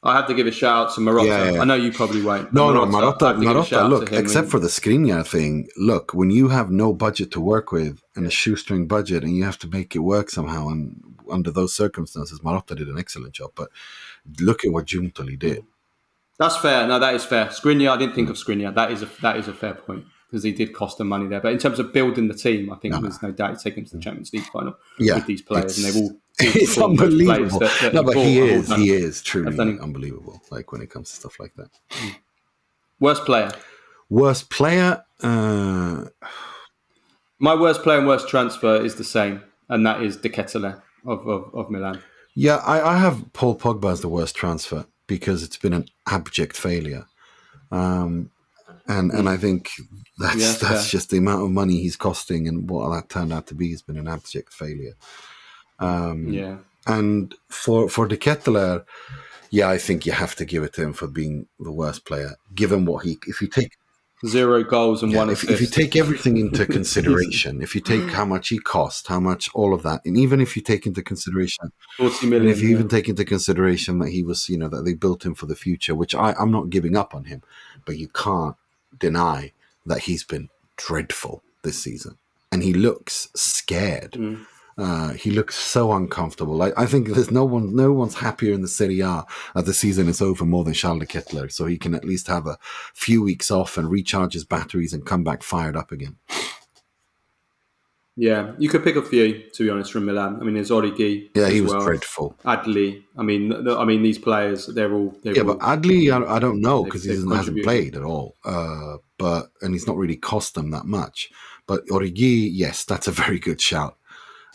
I have to give a shout out to Marotta. Yeah. I know you probably won't. No, Marotta. Look, except for the Skriniar thing, look, when you have no budget to work with and a shoestring budget, and you have to make it work somehow, and under those circumstances, Marotta did an excellent job. But look at what Giuntoli did. That's fair. No, that is fair. Skriniar, I didn't think of Skriniar. That is a fair point, because he did cost them money there. But in terms of building the team, I think there's no doubt he's taken them to the Champions League final with these players, and they've all. It's unbelievable. But he is truly unbelievable. Like when it comes to stuff like that. Worst player. My worst player and worst transfer is the same, and that is De Ketelaere of Milan. Yeah, I have Paul Pogba as the worst transfer because it's been an abject failure. And I think that's just the amount of money he's costing, and what that turned out to be has been an abject failure. And for De Ketelaere, I think you have to give it to him for being the worst player, given what if you take 0 goals and 1 assist. If you take everything into consideration, if you take how much he cost, how much all of that, and even if you take into consideration 40 million, and if you even take into consideration that he was, that they built him for the future, which I'm not giving up on him, but you can't deny that he's been dreadful this season, and he looks scared. He looks so uncomfortable. I think there's no one's happier in the Serie A that the season is over more than Charles De Ketelaere, so he can at least have a few weeks off and recharge his batteries and come back fired up again. Yeah, you could pick a few, to be honest, from Milan. I mean, there's Origi. Yeah, he was dreadful. Adli. I mean, these players, they're all. But Adli, I don't know, because he hasn't played at all. And he's not really cost them that much. But Origi, yes, that's a very good shout.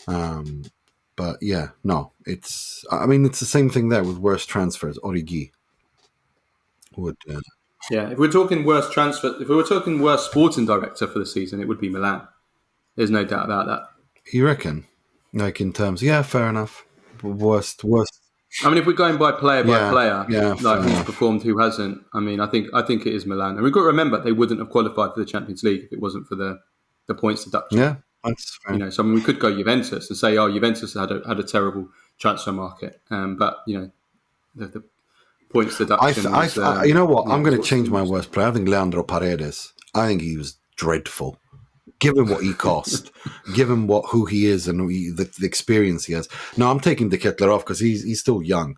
But yeah, no, it's the same thing there with worst transfers. Origi would. If we're talking worst transfer, if we were talking worst sporting director for the season, it would be Milan. There's no doubt about that. You reckon? Like in terms, fair enough. Worst. I mean, if we're going by player, like who's performed, who hasn't. I mean, I think it is Milan, and we've got to remember they wouldn't have qualified for the Champions League if it wasn't for the points deduction. Yeah, that's fair. So I mean, we could go Juventus and say, Juventus had a terrible transfer market, but the points deduction. You know what? I'm going to change my worst player. I think Leandro Paredes. I think he was dreadful. given what he cost, given who he is and the experience he has. No, I'm taking De Ketelaere off because he's still young.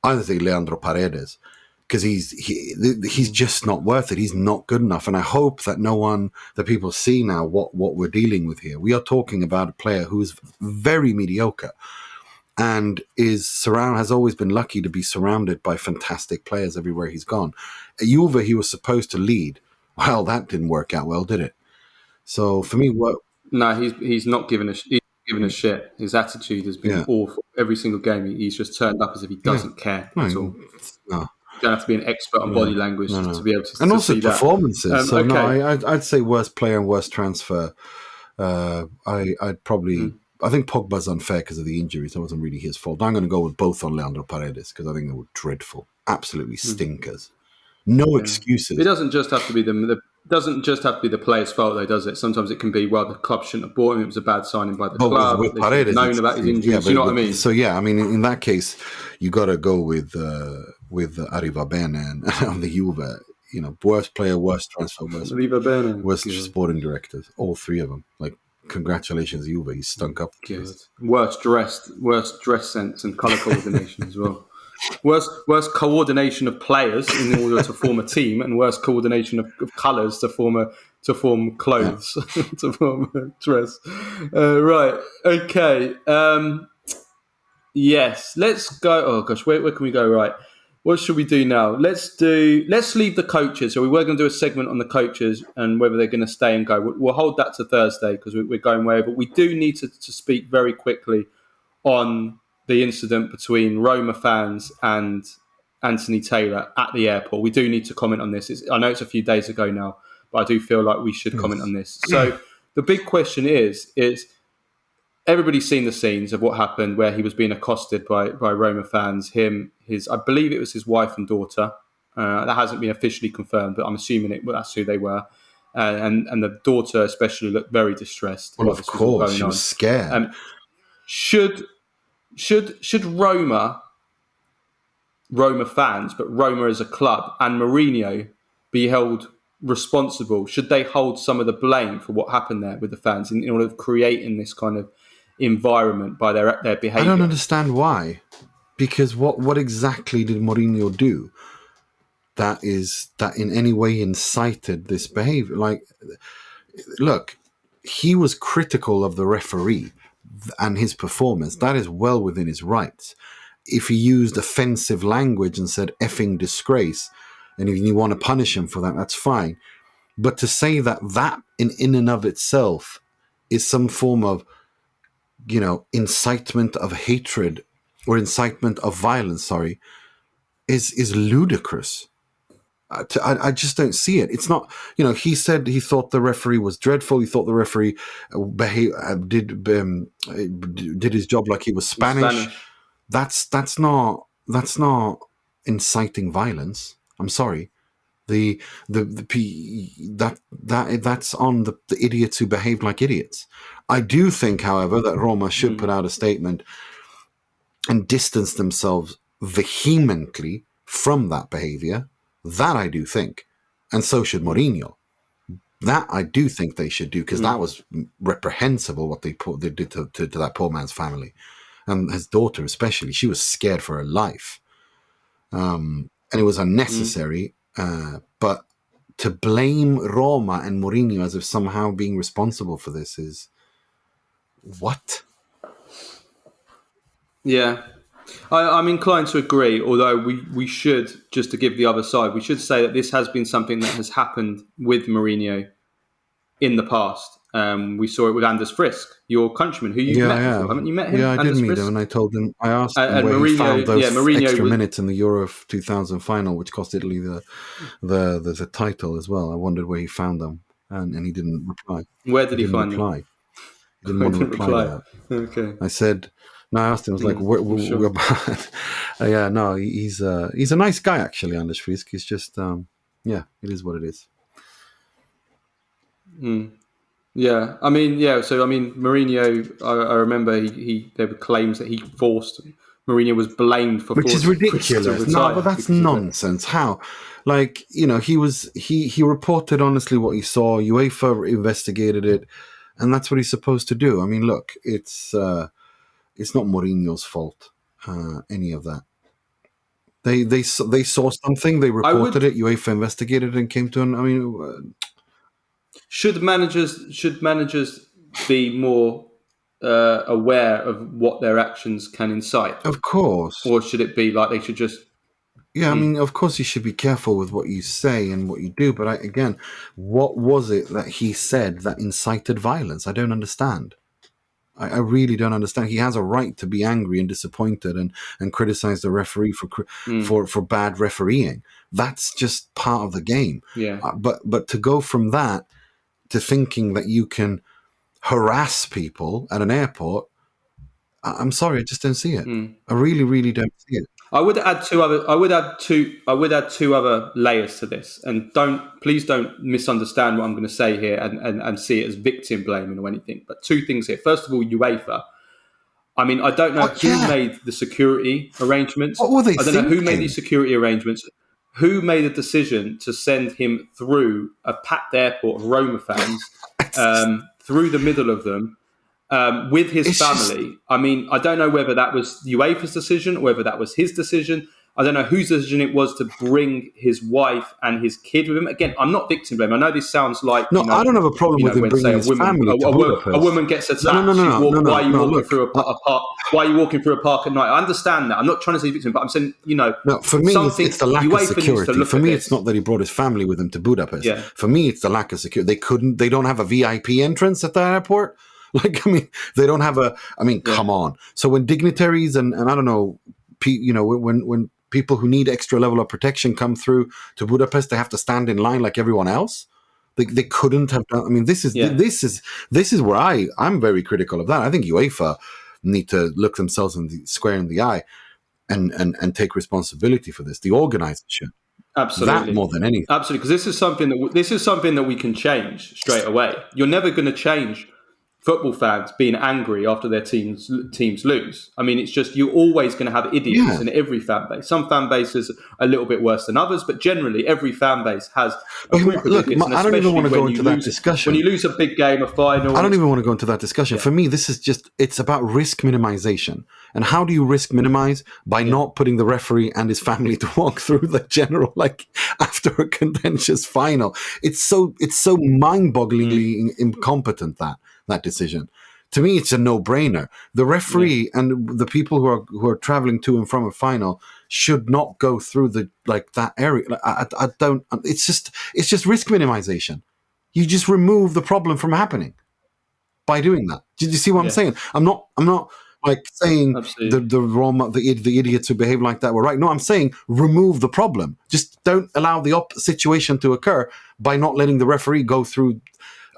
I don't think Leandro Paredes, because he's just not worth it. He's not good enough. And I hope that people see now what we're dealing with here. We are talking about a player who's very mediocre and has always been lucky to be surrounded by fantastic players everywhere he's gone. At Juve, he was supposed to lead. Well, that didn't work out well, did it? So for me, No, he's not given a shit. His attitude has been awful. Every single game, he's just turned up as if he doesn't care at all. No. You don't have to be an expert on body language to be able to and to also see performances. that. So okay. no, I'd say worst player and worst transfer. I'd probably. I think Pogba's unfair because of the injuries. That wasn't really his fault. I'm going to go with both on Leandro Paredes because I think they were dreadful, absolutely stinkers. No excuses. It doesn't just have to be the player's fault, though, does it? Sometimes it can be, well, the club shouldn't have bought him. It was a bad signing by the club. With they should have known about his injuries. You know what I mean? So yeah, I mean, in that case, you got to go with Arrivabene and the Juve. You know, worst player, worst transfer, worst sporting directors. All three of them. Like, congratulations, Juve. He stunk up. Worst dress sense and colour coordination as well. Worst coordination of players in order to form a team, and worst coordination of colours to form clothes, to form a dress. Right. Okay. Yes. Let's go. Oh gosh, where can we go? Right. What should we do now? Let's leave the coaches. So we were going to do a segment on the coaches and whether they're going to stay and go. We'll hold that to Thursday because we're going way. But we do need to speak very quickly on the incident between Roma fans and Anthony Taylor at the airport. We do need to comment on this. I know it's a few days ago now, but I do feel like we should comment on this. So the big question is everybody's seen the scenes of what happened where he was being accosted by Roma fans. I believe it was his wife and daughter. That hasn't been officially confirmed, but I'm assuming that's who they were. And the daughter especially looked very distressed. Well, of course, she was scared. Should Roma fans, but Roma as a club and Mourinho be held responsible? Should they hold some of the blame for what happened there with the fans in order of creating this kind of environment by their behaviour? I don't understand why. Because what exactly did Mourinho do that in any way incited this behaviour? Like, look, he was critical of the referee and his performance. That is well within his rights. If he used offensive language and said effing disgrace, and if you want to punish him for that, that's fine. But to say that in and of itself is some form of, incitement of hatred or incitement of violence, is ludicrous. I just don't see it. It's not, he said he thought the referee was dreadful. He thought the referee did his job like he was Spanish. That's not inciting violence. I'm sorry. That's on the idiots who behave like idiots. I do think, however, that Roma should put out a statement and distance themselves vehemently from that behavior. That I do think, and so should Mourinho. That I do think they should do, because that was reprehensible what they did to that poor man's family and his daughter especially. She was scared for her life, and it was unnecessary. But to blame Roma and Mourinho as if somehow being responsible for this is what? Yeah. I'm inclined to agree, although we should, just to give the other side, we should say that this has been something that has happened with Mourinho in the past. We saw it with Anders Frisk, your countryman, who you've met before. Haven't you met him? Yeah, I did meet him, and I asked him where he found those extra minutes in the Euro 2000 final, which cost Italy the title as well. I wondered where he found them, and he didn't reply. Where did he find them? He didn't want to reply to that. Okay. I said... No, I asked him. I was like, "We're about." Yeah, no, he's a nice guy actually, Anders Frisk. He's just, it is what it is. Yeah, I mean, Mourinho. I remember there were claims that he forced Mourinho was blamed for which is forcing Chris to ridiculous. retire. No, but that's nonsense. How? Like, he reported honestly what he saw. UEFA investigated it, and that's what he's supposed to do. I mean, look, it's not Mourinho's fault. Any of that. They saw something. They reported it. UEFA investigated it and came to an. I mean, should managers be more aware of what their actions can incite? Of course. Or should it be like they should just... Yeah, I mean, of course you should be careful with what you say and what you do. But again, what was it that he said that incited violence? I don't understand. I really don't understand. He has a right to be angry and disappointed and criticize the referee for bad refereeing. That's just part of the game. Yeah. But to go from that to thinking that you can harass people at an airport, I'm sorry, I just don't see it. I really, really don't see it. I would add two other layers to this, and please don't misunderstand what I'm going to say here and see it as victim blaming or anything. But two things here. First of all, UEFA. I mean, I don't know who made the security arrangements. What were they I don't know who made these security arrangements. Who made a decision to send him through a packed airport of Roma fans, through the middle of them, with his family? I mean, I don't know whether that was UEFA's decision or whether that was his decision. I don't know whose decision it was to bring his wife and his kid with him. Again, I'm not victim blaming. I know this sounds like... I don't have a problem with him bringing his family to Budapest. A woman gets attacked. Why are you walking through a park? Why are you walking through a park at night? I understand that. I'm not trying to say victim, but I'm saying, No, for me, it's the lack of security. For me, it's not that he brought his family with him to Budapest. Yeah. For me, it's the lack of security. They don't have a VIP entrance at the airport. Like, I mean, they don't have come on. So when dignitaries and I don't know, when people who need extra level of protection come through to Budapest, they have to stand in line like everyone else. They couldn't have done. I mean, this is where I'm very critical of that. I think UEFA need to look themselves square in the eye and take responsibility for this. The organisers should. Absolutely, that more than anything. Absolutely, because this is something that we can change straight away. You're never going to change football fans being angry after their teams lose. I mean, it's just, you're always going to have idiots in every fan base. Some fan bases are a little bit worse than others, but generally every fan base has a group of idiots. I don't even want to go into that discussion. When you lose a big game, a final... I don't even want to go into that discussion. For me, this is just, it's about risk minimization. And how do you risk minimize? By not putting the referee and his family to walk through the general, after a contentious final. It's so mind-bogglingly incompetent, that decision. To me, it's a no-brainer. The referee and the people who are traveling to and from a final should not go through that area. I don't. It's just risk minimization. You just remove the problem from happening by doing that. Did you see what I'm saying? I'm not saying the Roma, the idiots who behave like that were right. No, I'm saying remove the problem. Just don't allow the situation to occur by not letting the referee go through.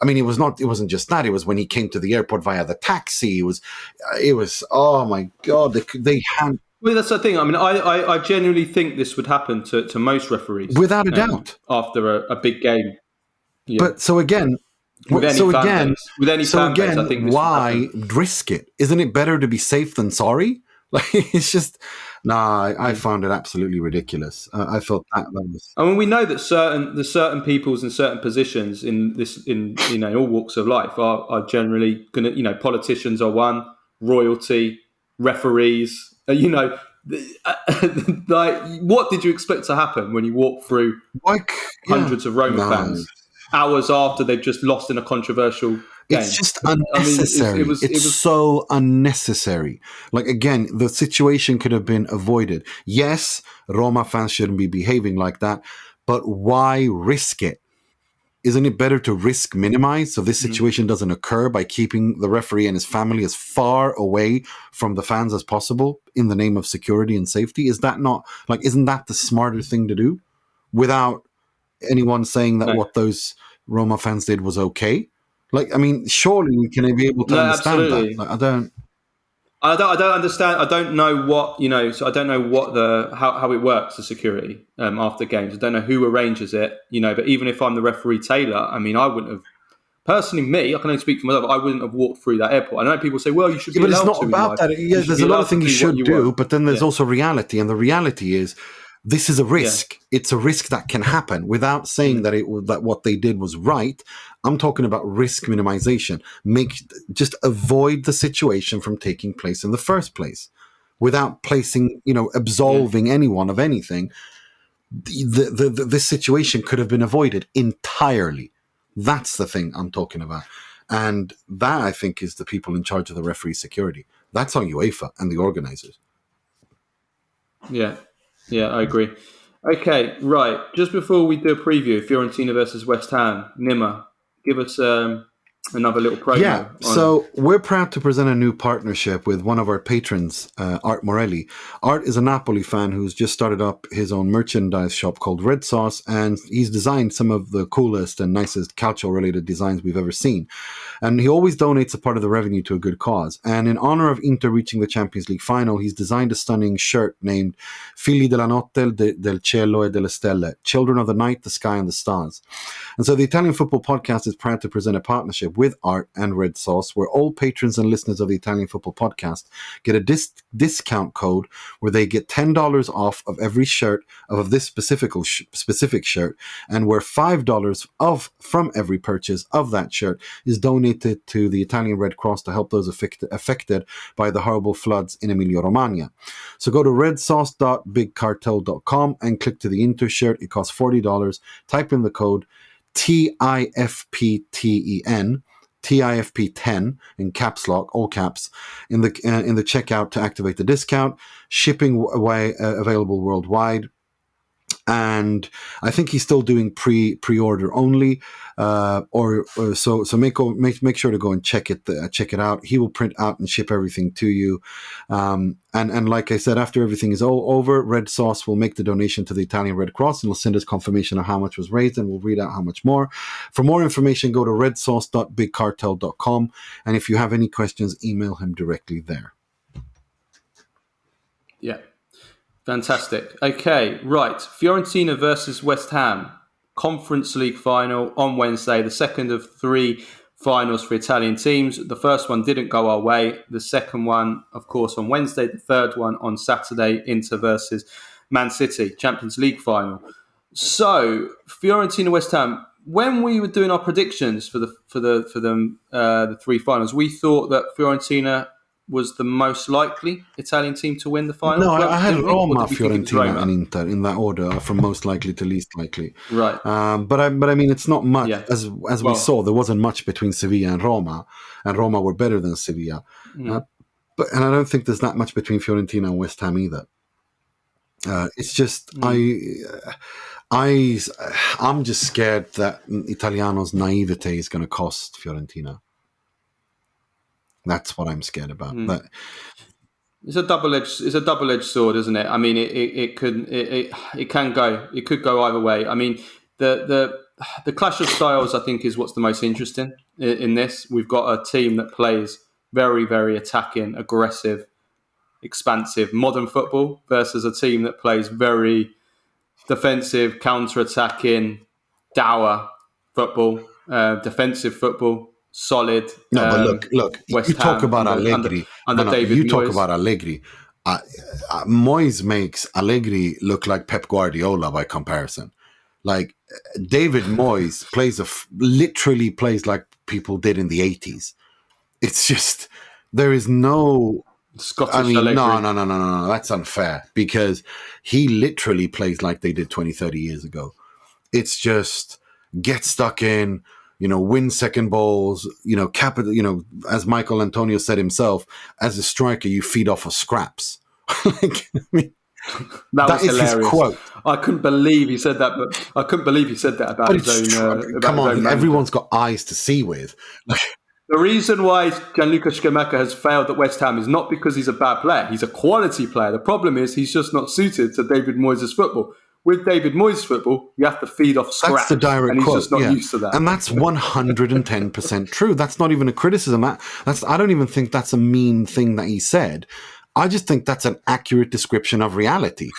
I mean, it wasn't just that. It was when he came to the airport via the taxi. It was, oh my God, they had... Well, that's the thing. I mean, I genuinely think this would happen to most referees. Without a doubt. After a big game. Yeah. But so again, with any fan base, I think this why risk it? Isn't it better to be safe than sorry? It's just... I found it absolutely ridiculous. I felt that was... I mean, we know that certain peoples in certain positions in all walks of life are generally going to, politicians are one, royalty, referees, what did you expect to happen when you walk through hundreds of Roma fans hours after they've just lost in a controversial game? It's just unnecessary. It's so unnecessary. Again, the situation could have been avoided. Yes, Roma fans shouldn't be behaving like that, but why risk it? Isn't it better to risk minimize so this situation doesn't occur by keeping the referee and his family as far away from the fans as possible in the name of security and safety? Is that not, isn't that the smarter thing to do without anyone saying that what those Roma fans did was okay? Surely we can be able to understand absolutely. that. I don't understand. I don't know what So I don't know what how it works, the security after games. I don't know who arranges it. But even if I'm the referee Taylor, I mean, I wouldn't have personally, me, I can only speak for myself. I wouldn't have walked through that airport. I know people say, "Well, you should be but allowed it's not to." about that. Yeah, there's a lot of things you should do, but then there's also reality, and the reality is this is a risk. Yeah. It's a risk that can happen. Without saying that what they did was right, I'm talking about risk minimization. Just avoid the situation from taking place in the first place, without absolving anyone of anything. This situation could have been avoided entirely. That's the thing I'm talking about. And that, I think, is the people in charge of the referee security. That's on UEFA and the organizers. Yeah, I agree. Okay, right. Just before we do a preview, Fiorentina versus West Ham, Nima, give us another little promo. Yeah, so we're proud to present a new partnership with one of our patrons, Art Morelli. Art is a Napoli fan who's just started up his own merchandise shop called Red Sauce, and he's designed some of the coolest and nicest Calcio-related designs we've ever seen. And he always donates a part of the revenue to a good cause. And in honor of Inter reaching the Champions League final, he's designed a stunning shirt named Figli della Notte, del Cielo e delle Stelle, Children of the Night, the Sky and the Stars. And so the Italian Football Podcast is proud to present a partnership with Art and Red Sauce, where all patrons and listeners of the Italian Football Podcast get a discount code where they get $10 off of every shirt of this specific shirt, and where $5 from every purchase of that shirt is donated to the Italian Red Cross to help those affected by the horrible floods in Emilia-Romagna. So go to redsauce.bigcartel.com and click to the Inter shirt. It costs $40. Type in the code TIFP10 in caps lock, all caps, in the checkout to activate the discount. Shipping available worldwide. And I think he's still doing pre-order only, so make sure to go and check it out. He will print out and ship everything to you. And like I said, after everything is all over, Red Sauce will make the donation to the Italian Red Cross and will send us confirmation of how much was raised, and we'll read out how much more. For more information, go to redsauce.bigcartel.com, and if you have any questions, email him directly there. Yeah. Fantastic. Okay, right. Fiorentina versus West Ham. Conference League final on Wednesday, the second of 3 finals for Italian teams. The first one didn't go our way. The second one, of course, on Wednesday. The third one on Saturday, Inter versus Man City, Champions League final. So, Fiorentina West Ham, when we were doing our predictions for the 3 finals, we thought that Fiorentina was the most likely Italian team to win the final. No, I had Roma, Fiorentina, and Inter in that order, from most likely to least likely. Right. But I mean, it's not much. Yeah. As we saw, there wasn't much between Sevilla and Roma were better than Sevilla. And I don't think there's that much between Fiorentina and West Ham either. It's just I'm just scared that Italiano's naivete is going to cost Fiorentina. That's what I'm scared about. But it's a double-edged sword, isn't it? I mean, it can go. It could go either way. I mean, the clash of styles, I think, is what's the most interesting in this. We've got a team that plays very, very attacking, aggressive, expansive, modern football versus a team that plays very defensive, counter-attacking, dour football, defensive football. Solid. No, but look. West you Ham talk about Allegri. You talk about Allegri. Moyes makes Allegri look like Pep Guardiola by comparison. Like David Moyes literally plays like people did in the 80s. It's just there is no Scottish. I mean, Allegri. No. That's unfair because he literally plays like they did 20, 30 years ago. It's just get stuck in. Win second balls, capital, as Michael Antonio said himself, as a striker, you feed off of scraps. That was hilarious. His quote. I couldn't believe he said that, but I couldn't believe he said that about his own. Come on, everyone's got eyes to see with. The reason why Gianluca Scamacca has failed at West Ham is not because he's a bad player. He's a quality player. The problem is he's just not suited to David Moyes' football. With David Moyes' football, you have to feed off scraps. That's the direct and he's quote. Just not used to that. And that's 110% true. That's not even a criticism. I don't even think that's a mean thing that he said. I just think that's an accurate description of reality.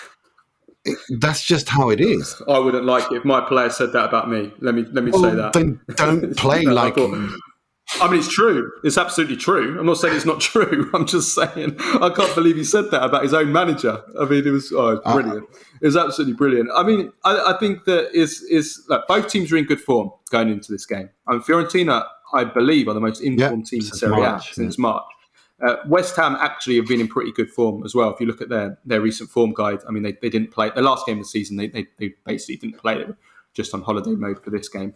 That's just how it is. I wouldn't like it if my player said that about me. Let me say that. Then don't play like. I mean, it's true. It's absolutely true. I'm not saying it's not true. I'm just saying I can't believe he said that about his own manager. I mean, it was brilliant. It was absolutely brilliant. I mean, I think that like, both teams are in good form going into this game. I mean, Fiorentina, I believe, are the most informed team in Serie A since March. West Ham actually have been in pretty good form as well. If you look at their recent form guide, I mean, they didn't play their last game of the season. They basically didn't play. They were just on holiday mode for this game.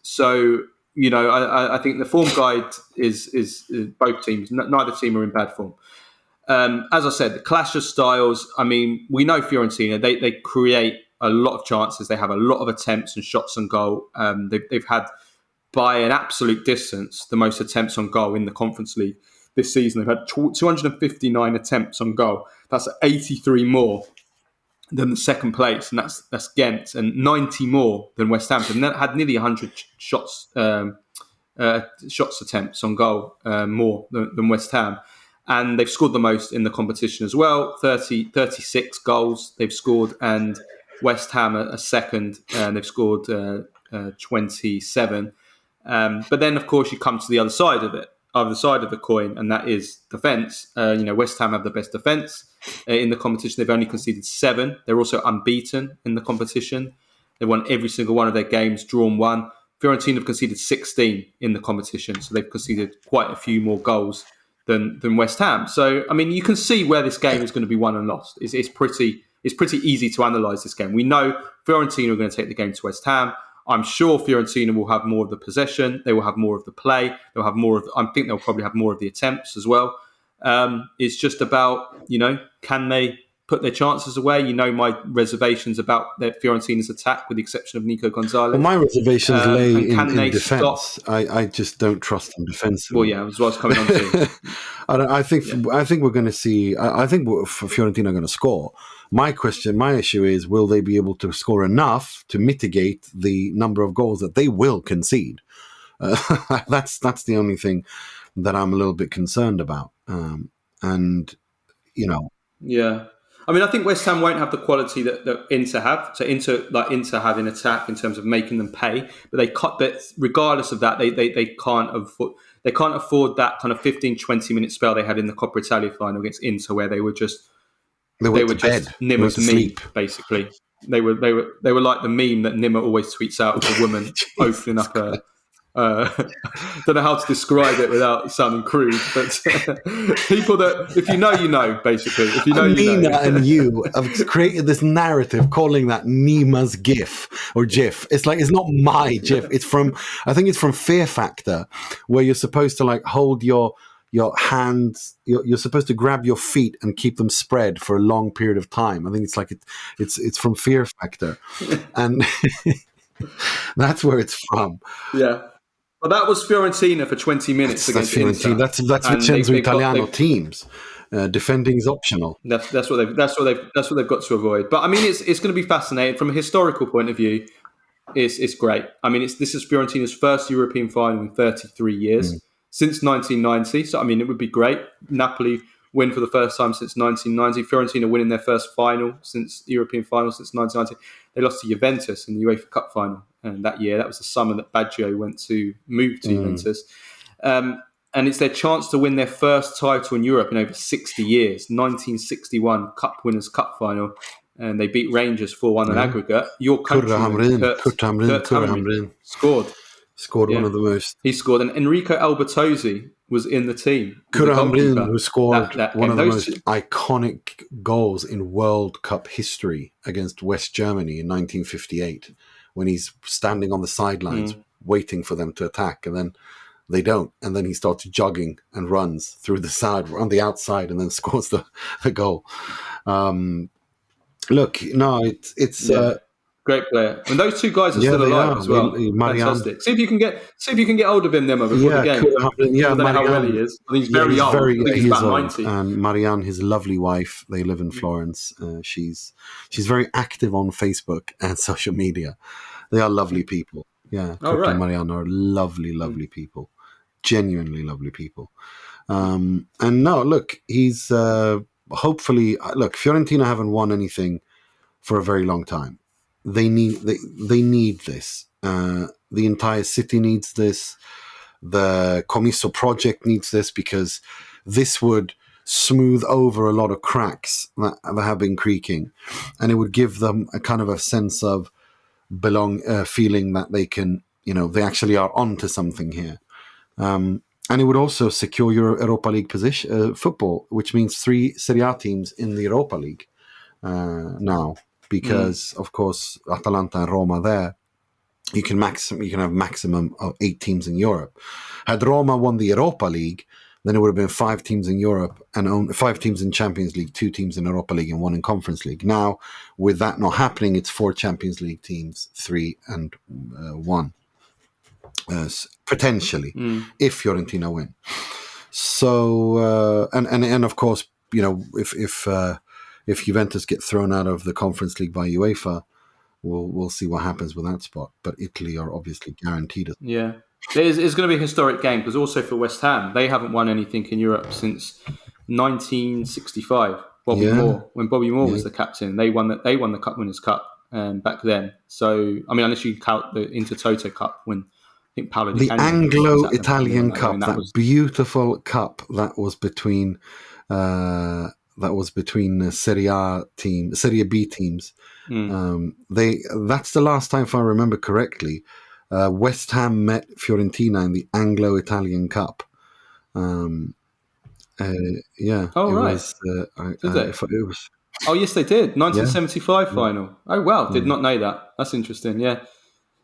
So, you know, I think the form guide is both teams. Neither team are in bad form. As I said, the clash of styles. I mean, we know Fiorentina. They create a lot of chances. They have a lot of attempts and shots on goal. They've had, by an absolute distance, the most attempts on goal in the Conference League this season. They've had 259 attempts on goal. That's 83 more than the second place, and that's Ghent, and 90 more than West Ham. They've had nearly 100 shots attempts on goal more than West Ham. And they've scored the most in the competition as well, 36 goals they've scored, and West Ham are second, and they've scored 27. But then, of course, you come to the other side of the coin, and that is defence. West Ham have the best defence in the competition. They've only conceded 7. They're also unbeaten in the competition. They won every single one of their games, drawn 1. Fiorentina have conceded 16 in the competition, so they've conceded quite a few more goals than West Ham. So, I mean, you can see where this game is going to be won and lost. It's pretty easy to analyse this game. We know Fiorentina are going to take the game to West Ham. I'm sure Fiorentina will have more of the possession. They will have more of the play. They'll have more of. I think they'll probably have more of the attempts as well. It's just about, can they put their chances away? My reservations about their Fiorentina's attack, with the exception of Nico Gonzalez. Well, my reservations lay in defence. I just don't trust them defensively. Well, yeah, that's what I was coming on to. I think we're going to see. I think Fiorentina are going to score. My issue is, will they be able to score enough to mitigate the number of goals that they will concede? That's the only thing that I'm a little bit concerned about. Yeah. I mean, I think West Ham won't have the quality that Inter have. So Inter have in attack in terms of making them pay, but regardless of that, they can't afford that kind of 15-20 minute spell they had in the Coppa Italia final against Inter, where they were just Nima's meme, basically. They were like the meme that Nima always tweets out of a woman opening up her. Don't know how to describe it without sounding crude, but people that, if you know, you know, basically. If you know, you know. Nina and you have created this narrative calling that Nima's GIF or GIF. It's not my GIF. I think it's from Fear Factor, where you're supposed to like hold your hands. You're supposed to grab your feet and keep them spread for a long period of time. I think it's from Fear Factor, and that's where it's from. Yeah. Well, that was Fiorentina for 20 minutes against Inter. That's Vincenzo Italiano teams. Defending is optional. That's what they've got to avoid. But I mean, it's going to be fascinating from a historical point of view. It's great. I mean, this is Fiorentina's first European final in 33 years since 1990. So I mean, it would be great. Napoli win for the first time since 1990. Fiorentina winning their first European final since 1990. They lost to Juventus in the UEFA Cup final that year. That was the summer that Baggio moved to Juventus. And it's their chance to win their first title in Europe in over 60 years. 1961 Cup Winners' Cup final. And they beat Rangers 4-1 on aggregate. Your countryman, Kurt Hamrin, scored one of the most. He scored. And Enrico Albertozzi was in the team. Kurt Hamrin, who scored one of the most iconic goals in World Cup history against West Germany in 1958, when he's standing on the sidelines waiting for them to attack, and then they don't, and then he starts jogging and runs through the side on the outside, and then scores the goal. It's great player, and those two guys are still alive as well. Fantastic. See if you can get hold of him, Nima, before the game. I don't know how well he is. I think he's very old. I think he's about 90. And Marianne, his lovely wife, they live in Florence. She's very active on Facebook and social media. They are lovely people. Yeah, Kurt and Marianne are lovely, lovely people. Genuinely lovely people. He's hopefully... Look, Fiorentina haven't won anything for a very long time. They need this. The entire city needs this. The Comiso project needs this, because this would smooth over a lot of cracks that have been creaking, and it would give them a kind of a sense of feeling that they can, they actually are onto something here. And it would also secure your Europa League position football, which means 3 Serie A teams in the Europa League now, because of course Atalanta and Roma there. You can have maximum of 8 teams in Europe. Had Roma won the Europa League, then it would have been 5 teams in Europe and 5 teams in Champions League, 2 teams in Europa League, and 1 in Conference League. Now, with that not happening, it's 4 Champions League teams, 3 and 1, potentially, if Fiorentina win. So, and of course, if Juventus get thrown out of the Conference League by UEFA, we'll see what happens with that spot. But Italy are obviously guaranteed. Yeah. It's going to be a historic game, because also for West Ham, they haven't won anything in Europe since 1965. Moore, when Bobby Moore was the captain, they won the Cup Winners' Cup back then. So, I mean, unless you count the Intertoto Cup, when I think Paolo Di Canio, the Anglo-Italian Cup, that beautiful cup that was between Serie B teams. That's the last time, if I remember correctly, West Ham met Fiorentina in the Anglo-Italian Cup. Yeah. Oh, right. Did they? It was. Oh, yes, they did. 1975 final. Oh, wow. Did not know that. That's interesting. Yeah.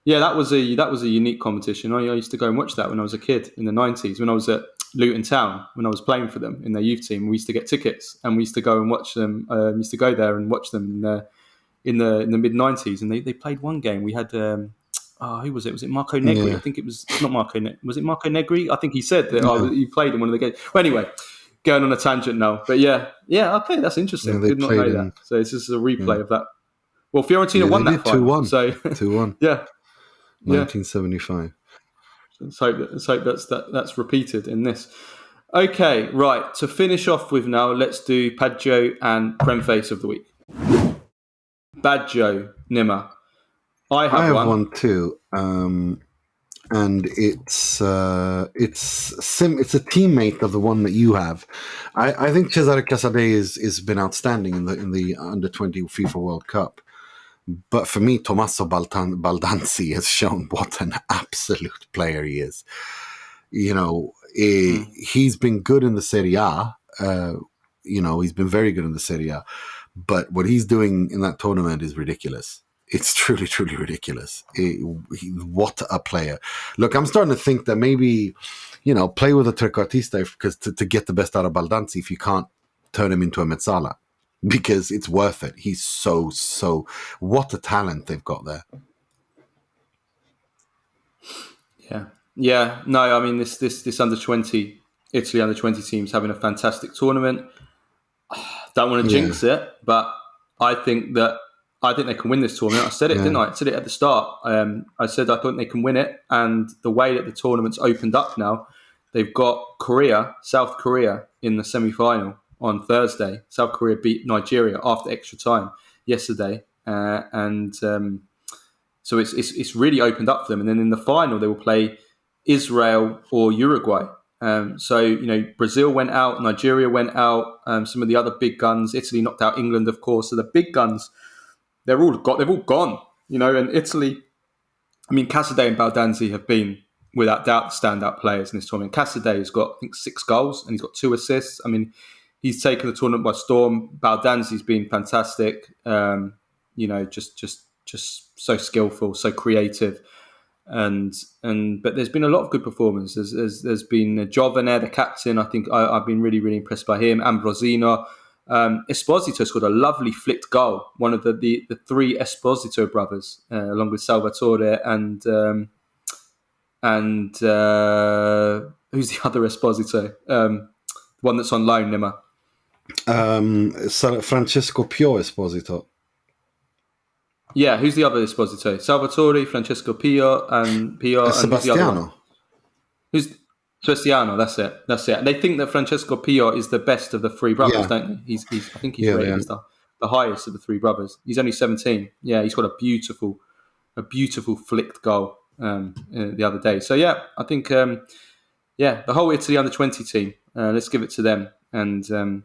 Yeah, that was a unique competition. I used to go and watch that when I was a kid in the 90s, when I was at Luton Town, when I was playing for them in their youth team. We used to get tickets, and we used to go and watch them. Used to go there and watch them in the mid 90s, and they played one game. We had who was it? Was it Marco Negri? Yeah. I think it was not Marco. Was it Marco Negri? I think he said that he played in one of the games. Well, anyway, going on a tangent now, but yeah, okay, that's interesting. Did not know that. So this is a replay of that. Well, Fiorentina won that final. 2-1. So 2-1. Yeah. 1975. Let's hope that's repeated in this. Okay, right. To finish off with now, let's do Baggio and Prem-Face of the week. Baggio, Nima. I have one too, and it's a teammate of the one that you have. I think Cesare Casadei has been outstanding in the under-20 FIFA World Cup. But for me, Tommaso Baldanzi has shown what an absolute player he is. He's been good in the Serie A. He's been very good in the Serie A. But what he's doing in that tournament is ridiculous. It's truly, truly ridiculous. What a player. Look, I'm starting to think that maybe, play with a trequartista because to get the best out of Baldanzi if you can't turn him into a mezzala. Because it's worth it. He's so what a talent they've got there. Yeah. No, I mean this under-20 Italy under-20 team's having a fantastic tournament. Don't want to jinx it, but I think they can win this tournament. I said it, didn't I? I said it at the start. I said I thought they can win it, and the way that the tournament's opened up now, they've got South Korea in the semi-final. On Thursday, South Korea beat Nigeria after extra time yesterday, and so it's really opened up for them. And then in the final, they will play Israel or Uruguay. So Brazil went out, Nigeria went out. Some of the other big guns, Italy knocked out England, of course. So the big guns, they've all gone. And Italy. I mean, Casadei and Baldanzi have been without doubt the standout players in this tournament. Casadei has got, I think, 6 goals and he's got 2 assists. I mean, he's taken the tournament by storm. Baldanzi's been fantastic. Just so skillful, so creative, but there's been a lot of good performances. There's been Giovane, the captain. I think I've been really, really impressed by him. Ambrosino, Esposito scored a lovely flicked goal. One of the 3 Esposito brothers, along with Salvatore and who's the other Esposito? One that's on loan, Nima. Francesco Pio Esposito. Yeah, who's the other Esposito? Salvatore, Francesco Pio, and Sebastiano. Who's Sebastiano? That's it. And they think that Francesco Pio is the best of the 3 brothers, don't they? I think he's rated stuff. the highest of the three brothers. He's only 17. Yeah, he's got a beautiful flicked goal the other day. So yeah, I think the whole Italy under-20 team. Let's give it to them, and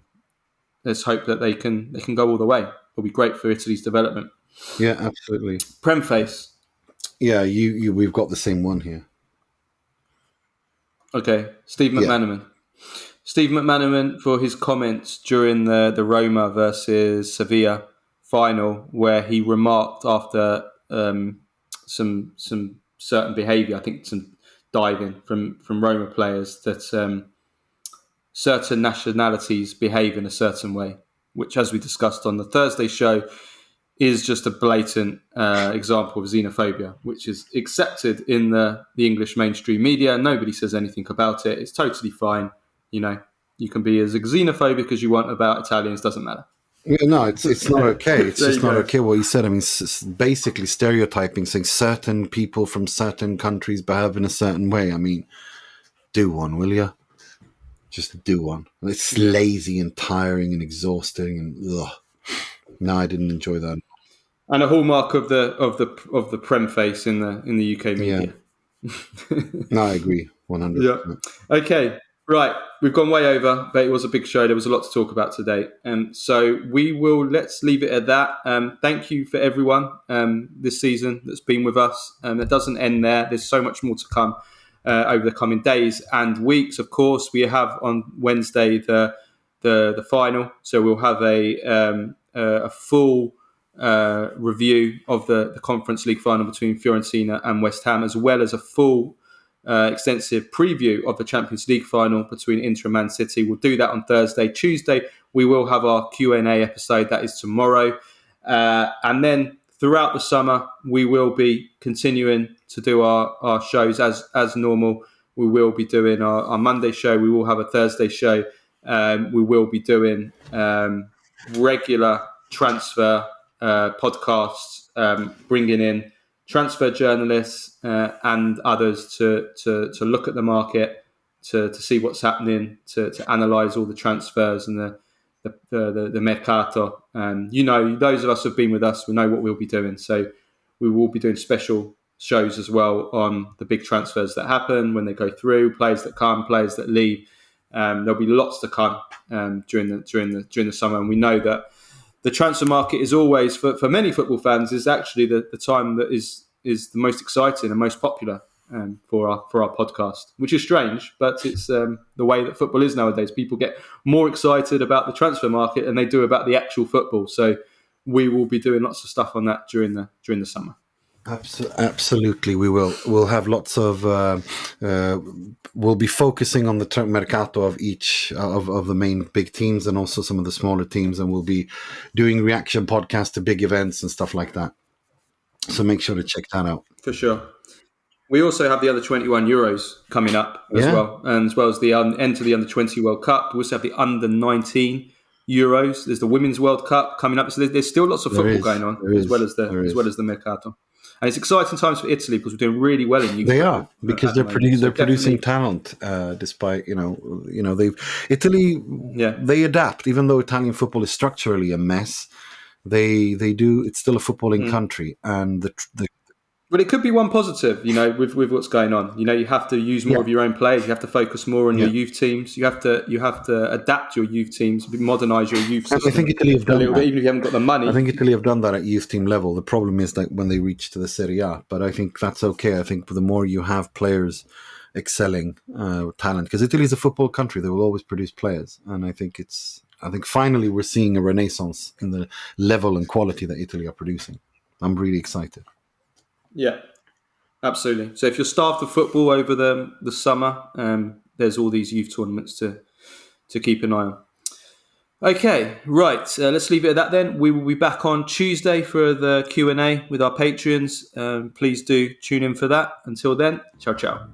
let's hope that they can go all the way. It'll be great for Italy's development. Yeah, absolutely. Prem face. Yeah, we've got the same one here. Okay, Steve McManaman. Steve McManaman for his comments during the Roma versus Sevilla final, where he remarked after some certain behaviour, I think some diving from Roma players, that certain nationalities behave in a certain way, which, as we discussed on the Thursday show, is just a blatant example of xenophobia, which is accepted in the English mainstream media. Nobody says anything about it. It's totally fine. You can be as xenophobic as you want about Italians. Doesn't matter. Yeah, no, it's not okay. It's just not okay what he said. I mean, it's basically stereotyping, saying certain people from certain countries behave in a certain way. I mean, do one, will you? Just do one. It's lazy and tiring and exhausting, and ugh. No, I didn't enjoy that. And a hallmark of the Prem face in the UK media. Yeah. No, I agree, 100%. Yeah. Okay. Right, we've gone way over, but it was a big show. There was a lot to talk about today. So let's leave it at that. Thank you for everyone this season that's been with us. It doesn't end there. There's so much more to come over the coming days and weeks. Of course, we have on Wednesday the final. So we'll have a full review of the Conference League final between Fiorentina and West Ham, as well as a full extensive preview of the Champions League final between Inter and Man City. We'll do that on Thursday. Tuesday, we will have our Q&A episode. That is tomorrow. And then throughout the summer, we will be continuing to do our shows as normal. We will be doing our Monday show. We will have a Thursday show. We will be doing regular transfer podcasts, bringing in transfer journalists and others to look at the market, to see what's happening, to analyse all the transfers and the mercato. Those of us who have been with us, we know what we'll be doing. So we will be doing special shows as well on the big transfers that happen when they go through, players that come, players that leave. There'll be lots to come during the summer, and we know that the transfer market is always, for many football fans, is actually the time that is the most exciting and most popular for our podcast, which is strange, but it's the way that football is nowadays. People get more excited about the transfer market than they do about the actual football. So we will be doing lots of stuff on that during the summer. Absolutely, we will. We'll have lots of. We'll be focusing on the mercato of each of the main big teams and also some of the smaller teams, and we'll be doing reaction podcasts to big events and stuff like that. So make sure to check that out. For sure. We also have the under 21 Euros coming up as well, and as well as the end to the under 20 World Cup. We also have the under 19 Euros. There's the Women's World Cup coming up. So there's still lots of football going on as well as the mercato. And it's exciting times for Italy because we're doing really well in youth. They are, because they're producing talent. Despite Italy, they adapt. Even though Italian football is structurally a mess, they do. It's still a footballing country, and But it could be one positive, with what's going on. You have to use more of your own players. You have to focus more on your youth teams. You have to adapt your youth teams, modernise your youth system. I think Italy have done that. Even if you haven't got the money. I think Italy have done that at youth team level. The problem is that when they reach to the Serie A, but I think that's okay. I think the more you have players excelling talent, because Italy is a football country, they will always produce players, and I think finally we're seeing a renaissance in the level and quality that Italy are producing. I'm really excited. Yeah, absolutely. So if you're starved of football over the summer, there's all these youth tournaments to keep an eye on. Okay, right. Let's leave it at that then. We will be back on Tuesday for the Q&A with our Patreons. Please do tune in for that. Until then, ciao, ciao.